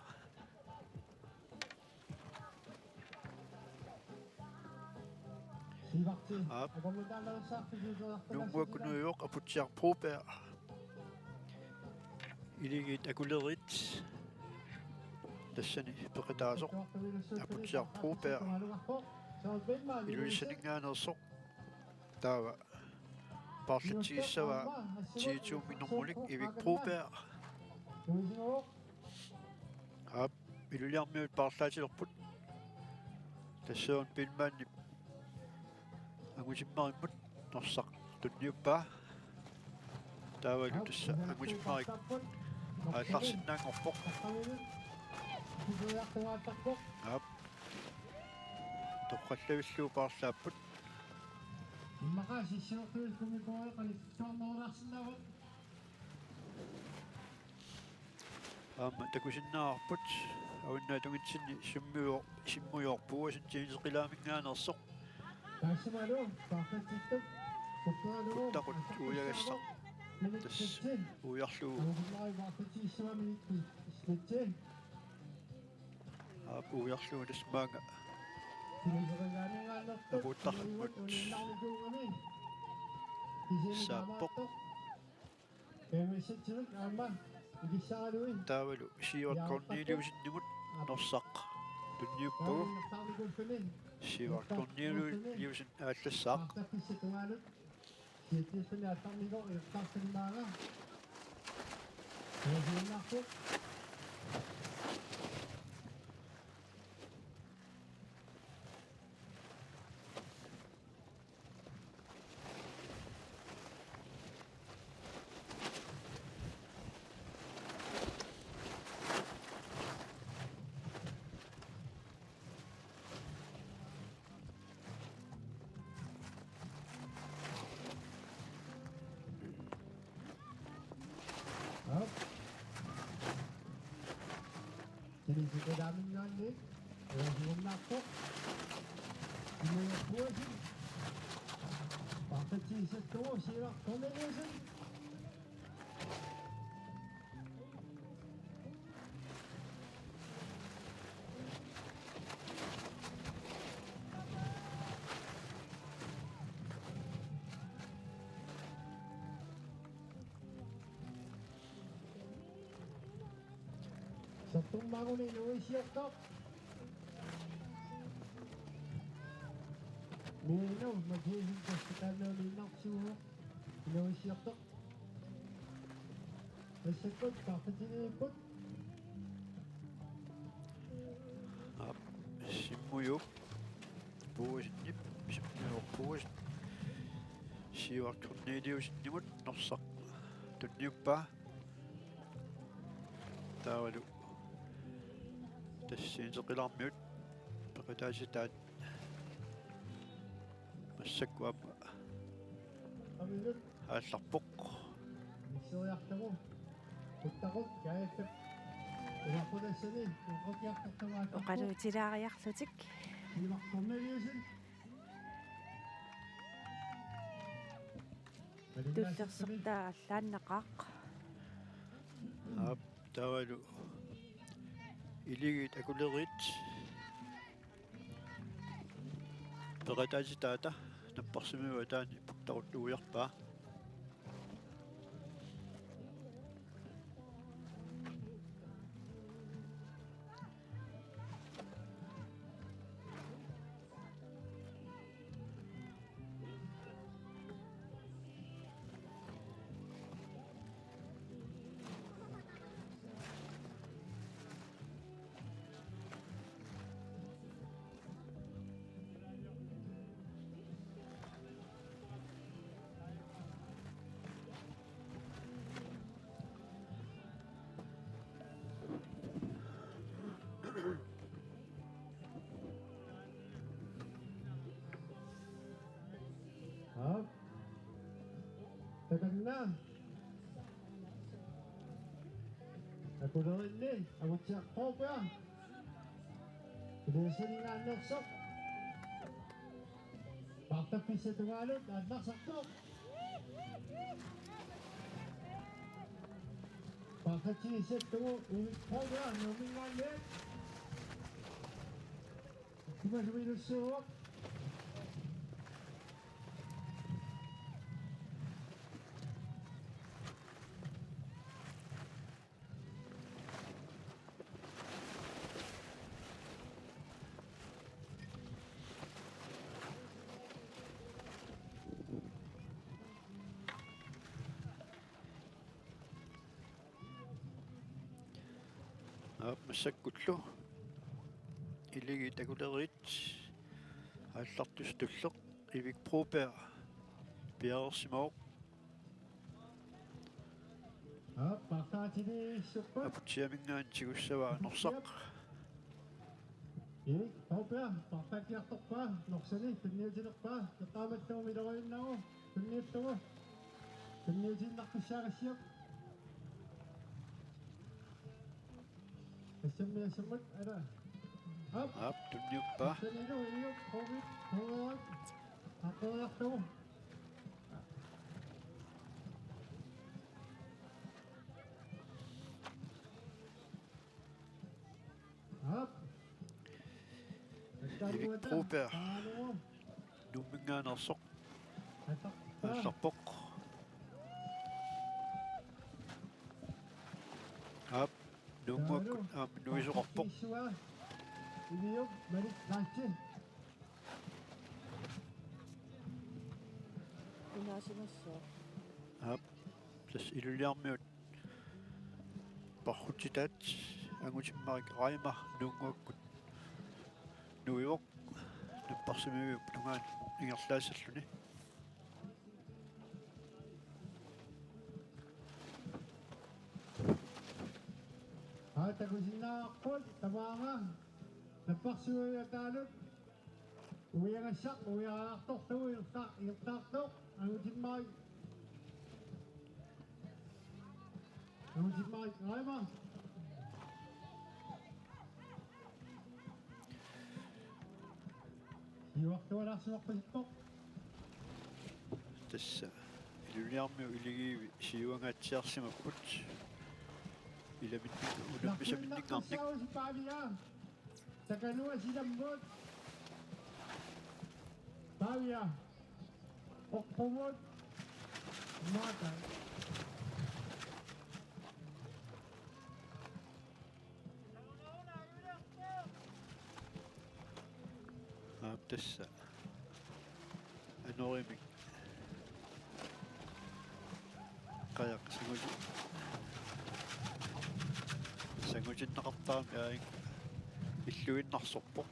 nuunguakkunuijoq aputsiarpuupea iligit akulerit tassani peqitaasoq aputsiarpuupea iluissaninngaanersoq taava parlatsigissava tiituumminormulik ivikpuupea ap iluliarmiut parlaatilerput tassuun Billmanni angusimmarimmut norsaq tunniuppaa taavalu tassa angusimmarik aallarsinnaangorpoq ap toqqallavilluu parlaapput aamma takusinnaarput aunnaatungitsinni simmujorpugusin tinisqilaaminngaanersoq puttaqut uujagassaq tass ujarluu aap ujarluu tass maanga aputtarlummut saappoq taavalu Siivart Korneliusinnimut norsaq tunniuppagu Siivart Korneliusin aallassaaq Jadi kita damin nga ni uisuunnaarpoq imujorpuasin partatisattugu Siivart Korneliusin Tumbangon inuisyok. Nino, maghihing hospital na linok suho. Inuisyok. Masyakot, kakadinipot. Simmujuk puusnip simmujuk puus siivak Corneliusnimut norsaq tunniuppa taavalu tassiin seqilarmiut peqitaasitaat массаккуаппа Aminut, аалларпоқ исуяқтагу. Уттагут, кайфф. Уақудассани, уқутиақтартамаат. оқалуутилаариарлутик Сивақ Corneliusen. туллерсертаа аллааннеқаақ аап таавалу илигит акулерит peqitaasitaata наппарсимиуа таани пуктаруттугуярпаа Tagal na. Ako na rin din. Awat siya kopya. Pinasan nga naksok. Paktapis sa tungalot at naksaktok. Paktachisit tungo. Uwit kopya. Naming nga net. Kumasawin ang suwak. массаккуллу илиги такулерит ааллартус туллеқ ивик пропер пиарсимаоқ Paktachini sukpat. апутсиамингаан тигуссаваа норсақ Kopya. Paktakiaktok Noksani. Tunyajinok pa. Natamat na umidawain na ako. Tunyajin ako. Tunyajin na kusyakasyap. Kasyam samut ada. аап тунниуппаа Sanino, iyo, COVID, COVID. Ako to. ивик пропер нуммингаанерсоқ аалларпоқ аап нуммуак нуисоқарпоқ Iyo, balik kache. унаасимассоо аап тас илулиармиут пархутитаат ангутиммарик райма нунгуаккут нуивоқ наппарсимиуп тунгаан ингерлаассаллуни Tagusin na ako, tamanga. Napaksuyo yung talot. Uwi ang asak, uwi ang aktok, yung taktok. Ang usin mag. Ang usin mag, kaya mo. Iwak to wala suwak pasitok. тасса илулиармиу илигиви сиуангаатсиарсимаккут иламинник улуммисаминникаарник Naksaw si Pavia. Sa kanua silambot. Pavia. Okpumot. Mata. Tässä anoriimik qajaq sangutinneqartaami aing illuinnarsorpoq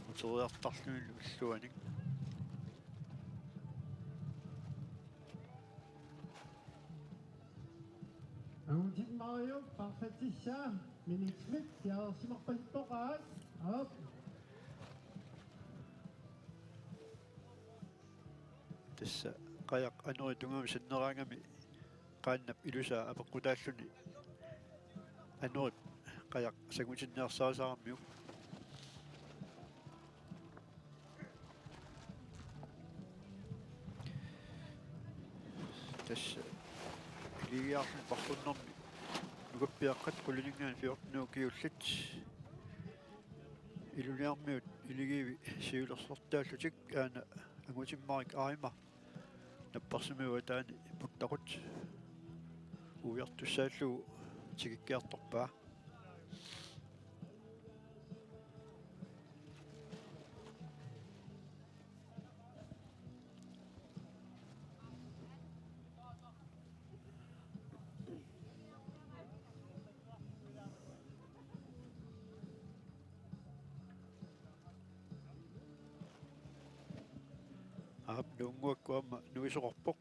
uteriartarluni ulluanik Aungit Mario, parfaitissa, Minik Smith, ja simarpalippoqaat, op. tässä qajaq anori tungami sannerangami qaannap ilusaa apeqqutaalluni anori qajaq sangutinneersaasaramiuk tässä iligiarlun parlunnermi nukappiaqqat quliningaan 14 kiullit iluniarmiut iligiivi siulersortaallutik aana angutimmarik aima napparsumiu taani puttaqut uiartussaallugu tigikkiartorpaa nuunguakkuamma nuisoqorpoq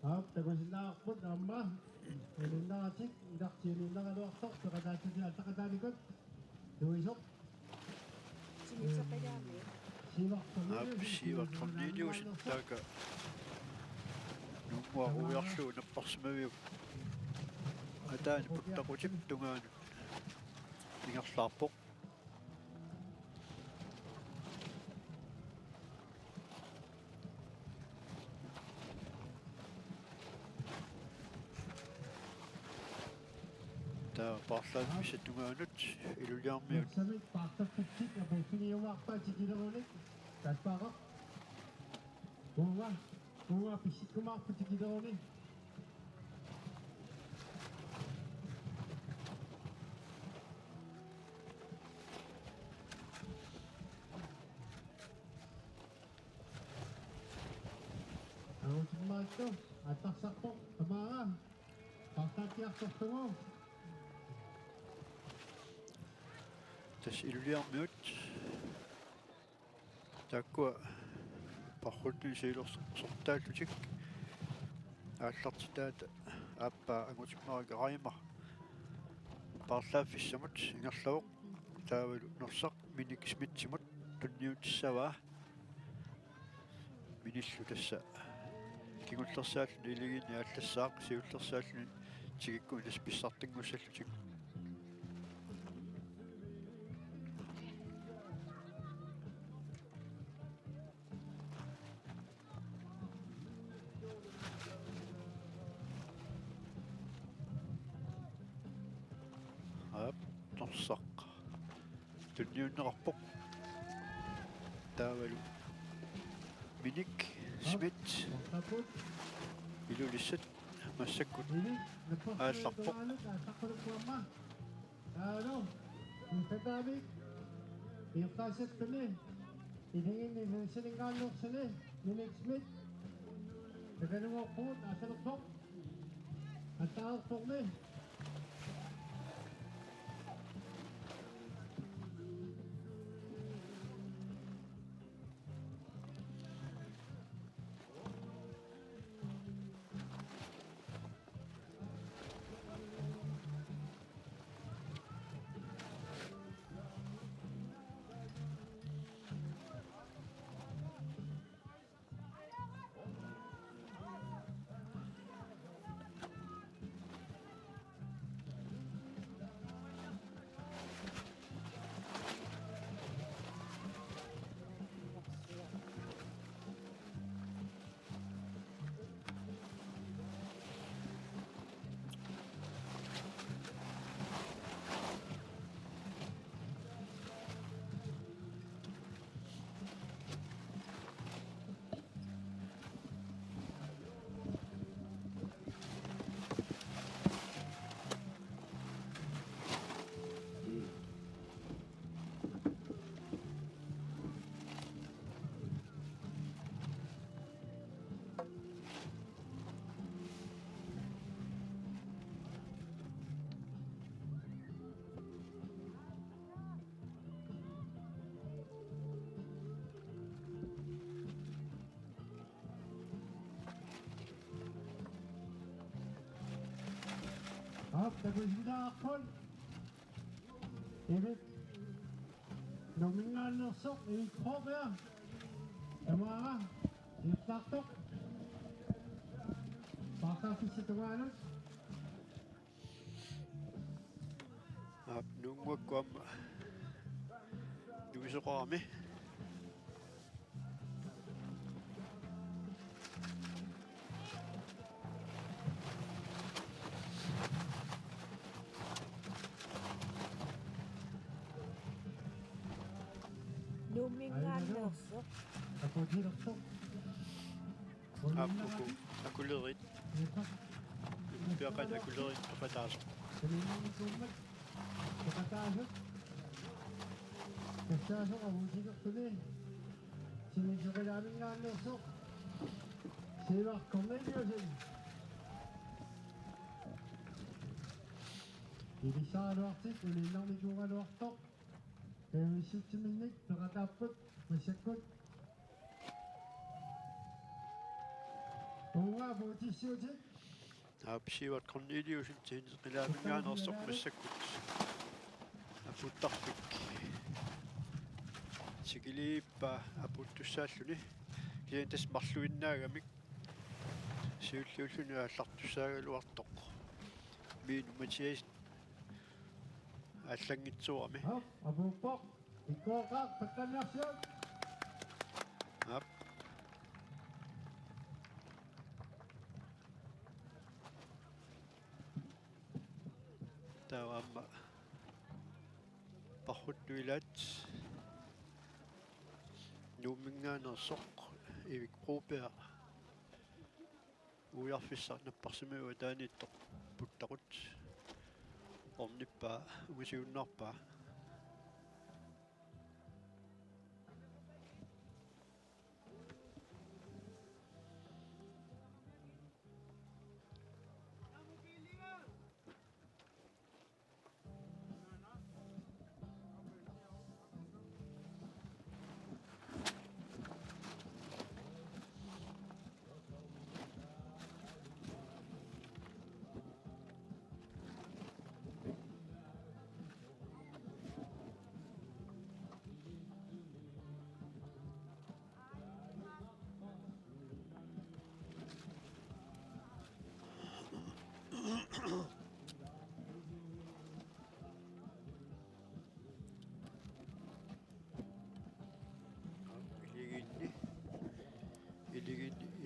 Op, tagusinnaaqput, amma. Ilinnaaqatik, ilartiilinnaaqaluartor, peqataatutialtaqataanikut, nuisoq, Simisaqayaami. simartornilu, siivartorniiliusittaaka nuunguaruiarlugu napparsumaviuk ataani puttaqutip tungaanut ingerlaarpoq parlaat misatugaanut iluliarmiut Samit, partaputik, apussiniuarpaatikilerunik, tatpaqaq. Uua pissikkumaarpatikilerunik. Aungitmaattu, attarsarpoq, tamaa, partaatiartortungu. tässä iluliarmiut taakkua parrutni siilorsortaallutik aallartitaata aappaa angutimmarik araima parlaaffissamut ingerlavuq taavalu norsaq Minik Smithimut tunniutissavaa minillu tässä kingullersaalluni iligini aallassaaq siullersaalluni tigikkuun tas pissartinngussallutik norsaq tunniunnerarpoq taavalu Minik Smith Taput, ilulissat massakkut ini, aallarpoq aallarpoq, Tataavik, iuqqaasattuni, ilingin silingaannuursuni, Minik Smith, takaluuqquut, asalerpoq, attaqartorni, Up, nagusida akon. Ibig. Nominal nosok, ibig hok ya. Tama. Itaktok. Baka sa tumanan. Nungwa kwam. Duso kami. Lumingan nosok. Ako dinoktok. Aku lurit. Biarkan aku lurit papatas. Kailangan sumat. Pagkataasok. Pagkataasok, abusin ko ito eh. Sinidyo ka namin nga nosok. Sila, komedyo sin. Hindi siya alwaksit, uli lang may kung alwaktok. Kaya may shoot si Minik, nakatapot, masyakot. Oo nga, buti siya sin. Apsivat Cornelius tin qilaaminggaan ersoq massakut aputtarpik sikiliippa aputtussaalluni kian tas marluinnaagamik siulluulluni аллартуссаагалуартоq miinu matias аллангитсуарми Hop, abupok. Ikaw ka, pagkanasyon. ап таамма пархутtuilaat nuummingaanерсоq ивик пропеа уярфиссар наппарсимагуа тааниттоq puttaqut орниппаа угисиуннарпаа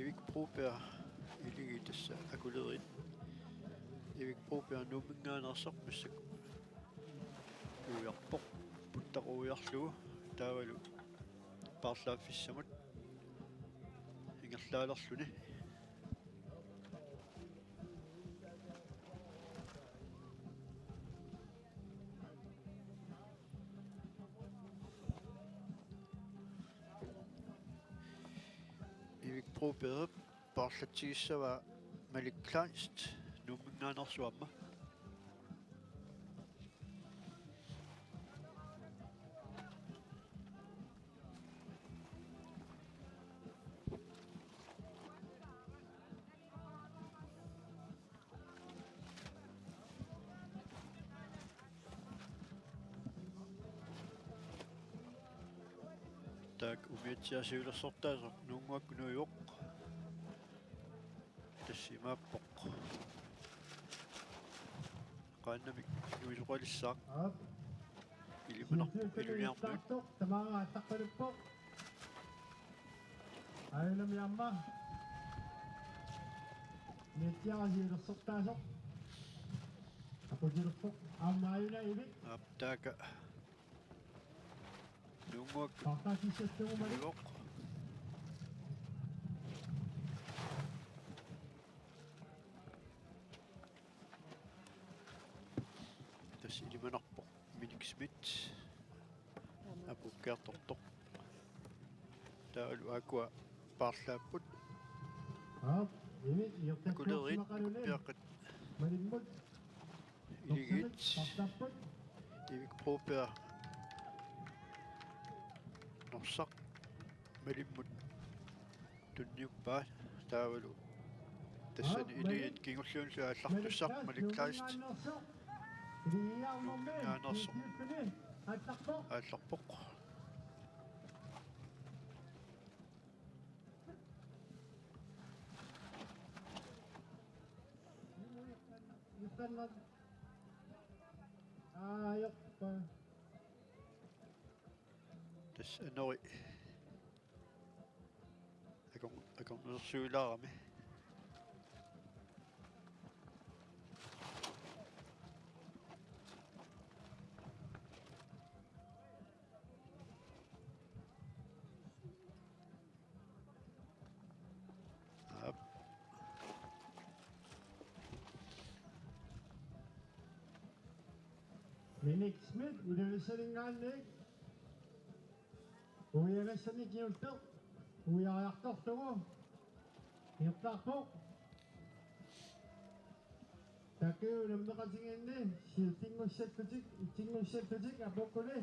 ivik propea iligi tassa akulerit ivik propea nuummingaanерсоq massak uiarpoq puttaquuiarlugu taavalu parlaaffissamut ingerlaalerluni ivik propea parlatigissava malikklaanst nuummingaanерsuamma taak umiatsiasiulersortaasoq nuunguakkunuiuq тассимааппоқ qaannamik nuisuqalissaaq Hop. илиманерпу илуниарнут Taktok, tama, takparipok. Ayaw na miyamba. Netya ka sinusok tasok. Ako sinusok, amayo na ibig. aaptaaka nuunguakku Baka sisas na umalik. nuiuq tas ilimanarpoq Minik Smith apukkiartortoq taalu akua paarlaapput Hop, ibig, yung akulerit makalunin. piaqqat Malimod. iligit Paktapot. ivik propea norsaq malimmut tunniuppaa taavalu тассани илиит кингуллуунлу аллартуссақ маликкаист нуунгаанерсо аалларпоқ тас анери акорнерсуулаарами Minik Smith, udeliseringaannik. Uyagassanik yultuq. Uyaqartortugu. Yurtarpoq. Takiu nammeqatinginni siltingussakutik, itingussakutik apokkuli.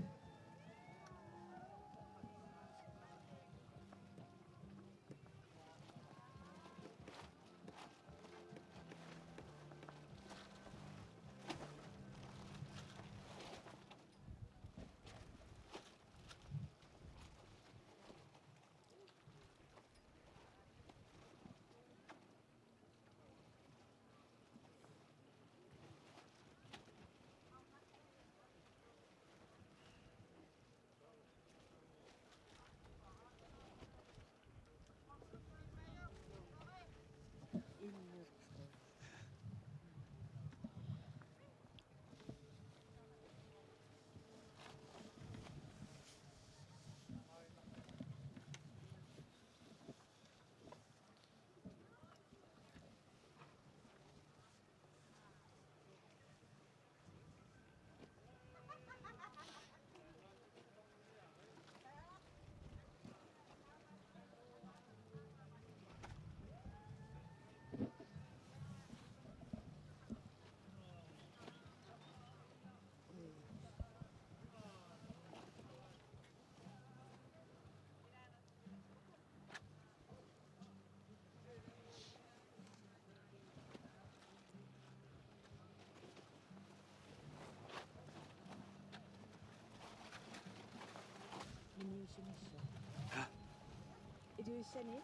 Iduissani?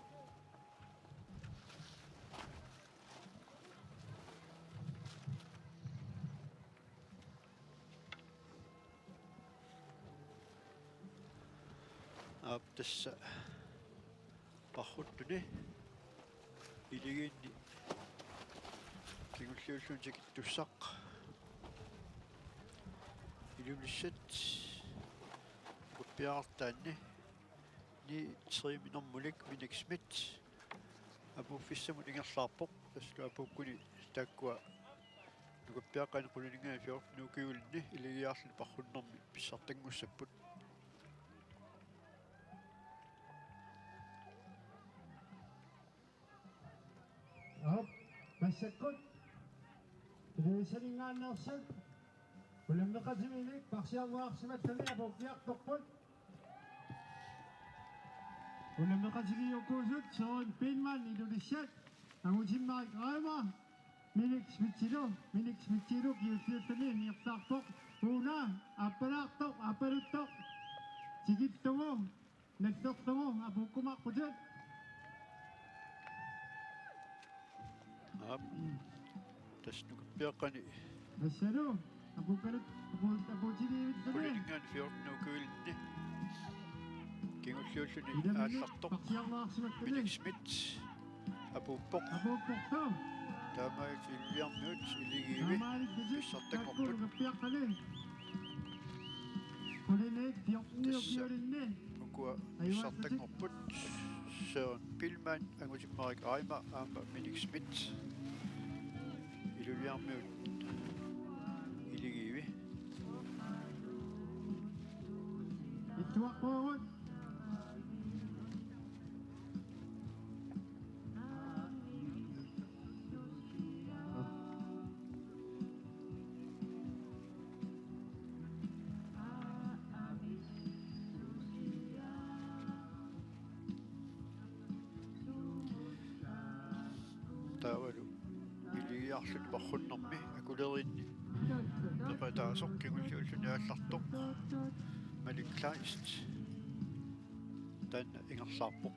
тасса парруттуни илигиинни кингуллиуллуутик туссақ илулиссат куппиартаанни ни 3 минормулик Minik Smith апуффиссаму ингерлаарпоқ тассла апуккуни тааккуа нукуппиаққани қулинингафиор нукиулни илигиарли парруннэрми писсартангуссаппут Masakot. Udeliseringaannersak. Ulammeqatiminik parsiarluarsimattani apokkiartorput. Ulammeqatigiyukuusut Søren Pinman idulissat angutimmarik raima Minik Smithilu kiussiuttani niirtaarpoq uuna appaluttoq tigittugu nattortugu apukkumaqqutut тас нукуппиаққани Massalu aputigiivittuni qullingaan fiornuukuilni kingulliulluni ааллартоқ parsiarluarsimattani Minik Smith апууппоқ apukkortu таамаит илиарнуут илигииви писсартангорпут укуа писсартангорпут Søren Pilman angutimmaarik aima aama Minik Smith ilulliarmiut iligiivi Ittuaqquugut taavalu Iarlut parrunnermi akuleerinni. Peqataasorkigulliulluni аллартоq. Maliklaist. Tan ingerlaarpoq.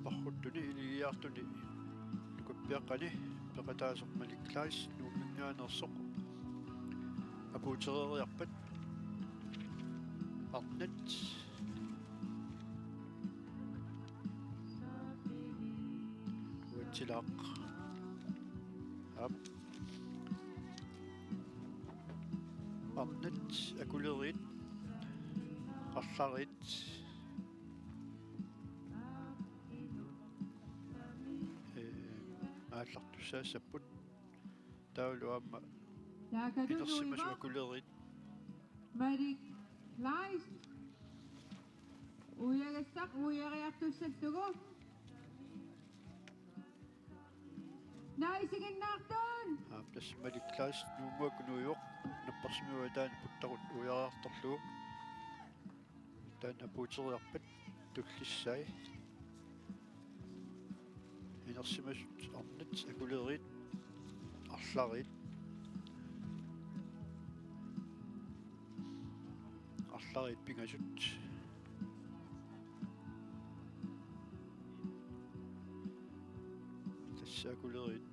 Parruttuni iligiartuni nukuppiaqqani peqataasoq maliklaais nuumminngaanersoq apuuterieriarpat arnat uatsilaaq ap arnat akulerit arlarit аллартуссаассаппут таулуамма инерсимас акулерит Marik Lais Uyagasaq uyaриартуссаттугу Naisiginnaartuun аплас маликлаас нуумуакунуйоқ наппарсимуатаани путтарут уяраарторлугу таан апуутериарпат туллиссай инерсимас арнат акулерит арларит арларит пингасут тассаакулерит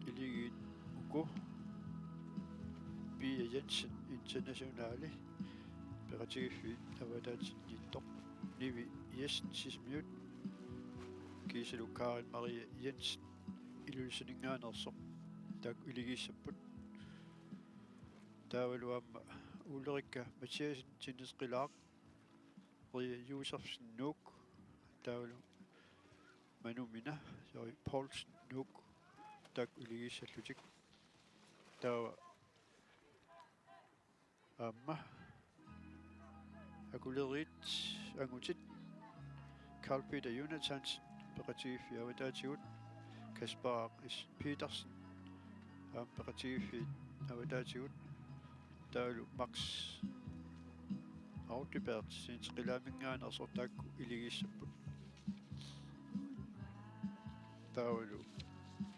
илигиит уку Pia Jensen Internationale Peratигиффит аватаатинниттоқ Nivi Jessen sismiut Kiiselu Karin Maria Jensen ilulsaninngaanерсоқ taak iligissapпут taavaluamma Ulrika Mathiasen tinnesqilaaq Ria Josefsen nuuk taavalu manumina sori Paulsen nuuk taak iligissallutik taava amma akulerit angutit Carl Peter Jonathansen Peratигиффи аватаатигут Kaspar Petersen Peratигиффи аватаатигут taalu Max Audibert sintrilaminngaanersoq taakku iligissapput taalu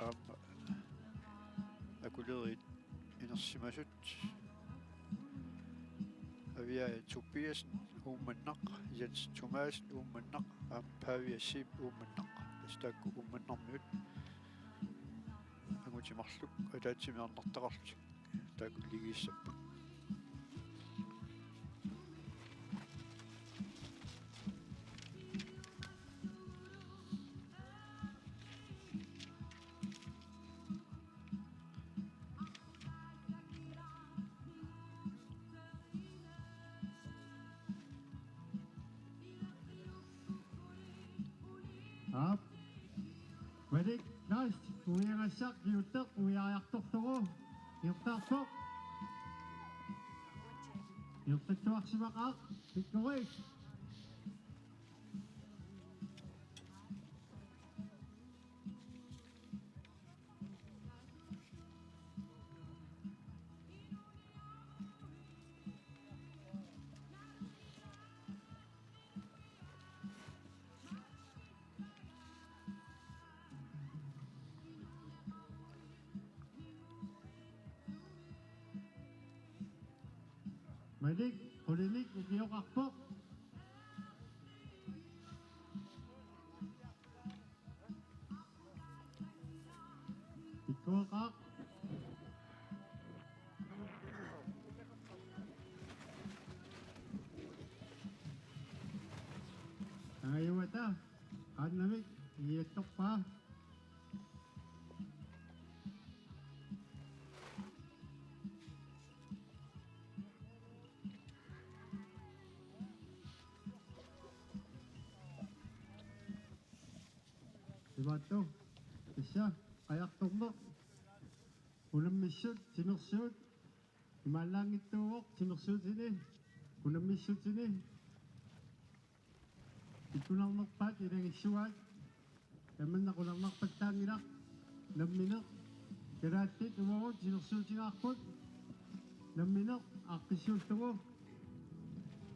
amma akulerit inersimasut avia Tobiasen uumannaq Jens Thomasen uumannaq Pavia Sip uumannaq taakku uumannarmiut angutimarluk ataatimiarnartaqarluk taakku iligissapput Up. Marik Lais uyagasaq yuuteq uyariartortoru iuttaartoq iuttatuarsimaqa pikkurik Malik, ulilik, ukiyoqarpoq. Pikkuaqaq. Ayuwata, qannamik, iyattoqpa. Ibatto, issa, ayaqtorneq. Unamissut, sinersuut. Imallaangittuuq, sinersuutini. Unamissutini. Ikunarnerpaat, ilangissuaat. Tamannaqunarnarpattaangilaq. Nammineq. Karaattit, umarut, sinersuutigaarput. Nammineq, aqqissuullugu.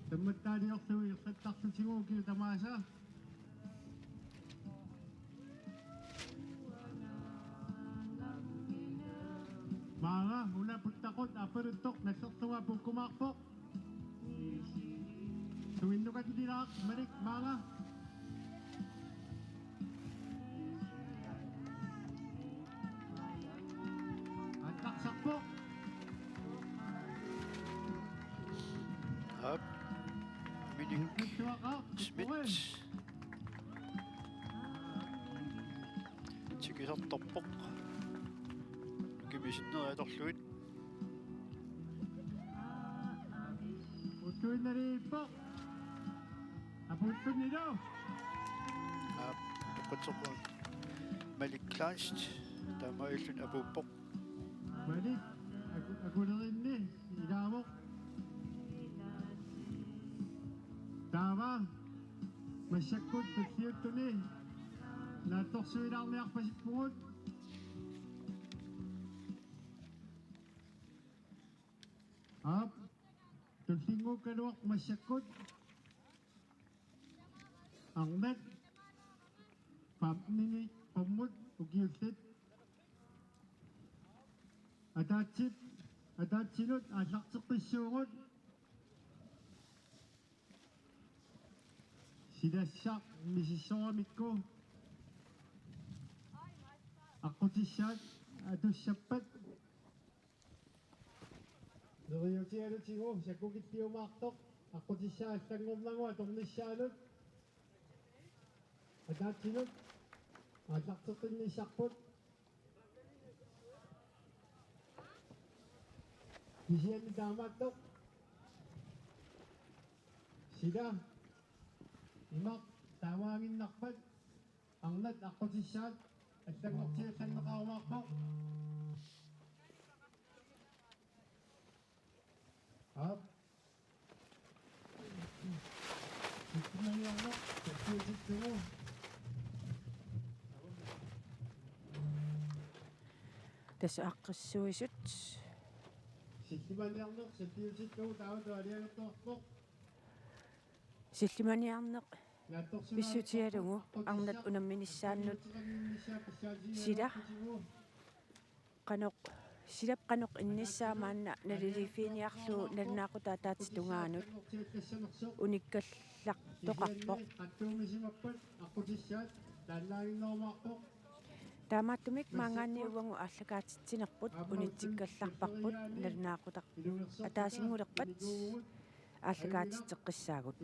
Tammattaaliorlugu, iqsattartutigu, kilu tamaasa. Maanga, una puttaqut, aperuttoq, nassertunga pukkumaarpoq. Tuinnukat idilaaq, malik, maanga. Attaqsarpoq. Up. Minik Iqsattuaqaq, pukkuren. Smith. Tikisartarpoq. Kimisitneriatorluit. Uttuinnariippoq. Aputtunnilu. Toqaterluan Malik Kleist. Tamaillun apuppoq. Malik, akulerinni, ilaamoq. Taava, massakkut, tutsiuttuni. Naattorsuilaarniarpasippugut. Ap, tullinguukkaluaq massakkut. Arnat, papnini, pammut, ukiullit. Ataatsinut, allarteqpissuugut. Silassaq, misissoramikku. Aqutissaat, atussappat. Neriutialutigu, sakkukittiumaartoq. Aqutissaa allangornagua, tornissaalut. Ataatsinut, allarteqinnissarput. Kisianni taamaattoq. Sila, imaq, taamaanginnarpat. Arnat, aqutissaat. Allangortiallanneqarumaarpoq. Ap. Kittunaniarneq, tattiutittugu. Tässä aqqissuisut. Sittimaniarneq, tattiutittugu taavatu aliagertorpoq. Sillimaniarneq pissutialugu arnat unamminissaannut sila qanoq silap qanoq innissaamaanna nalilifiiniarlu nalnaaqutaataat taatitungaanut unikkallaqtoqarpoq таамааттумик маангаанни уангу ааллакаатитсинерпут унитсиккалларпарпут налнаақутақ атаасингулерпат ааллакаатитсеққиссаагут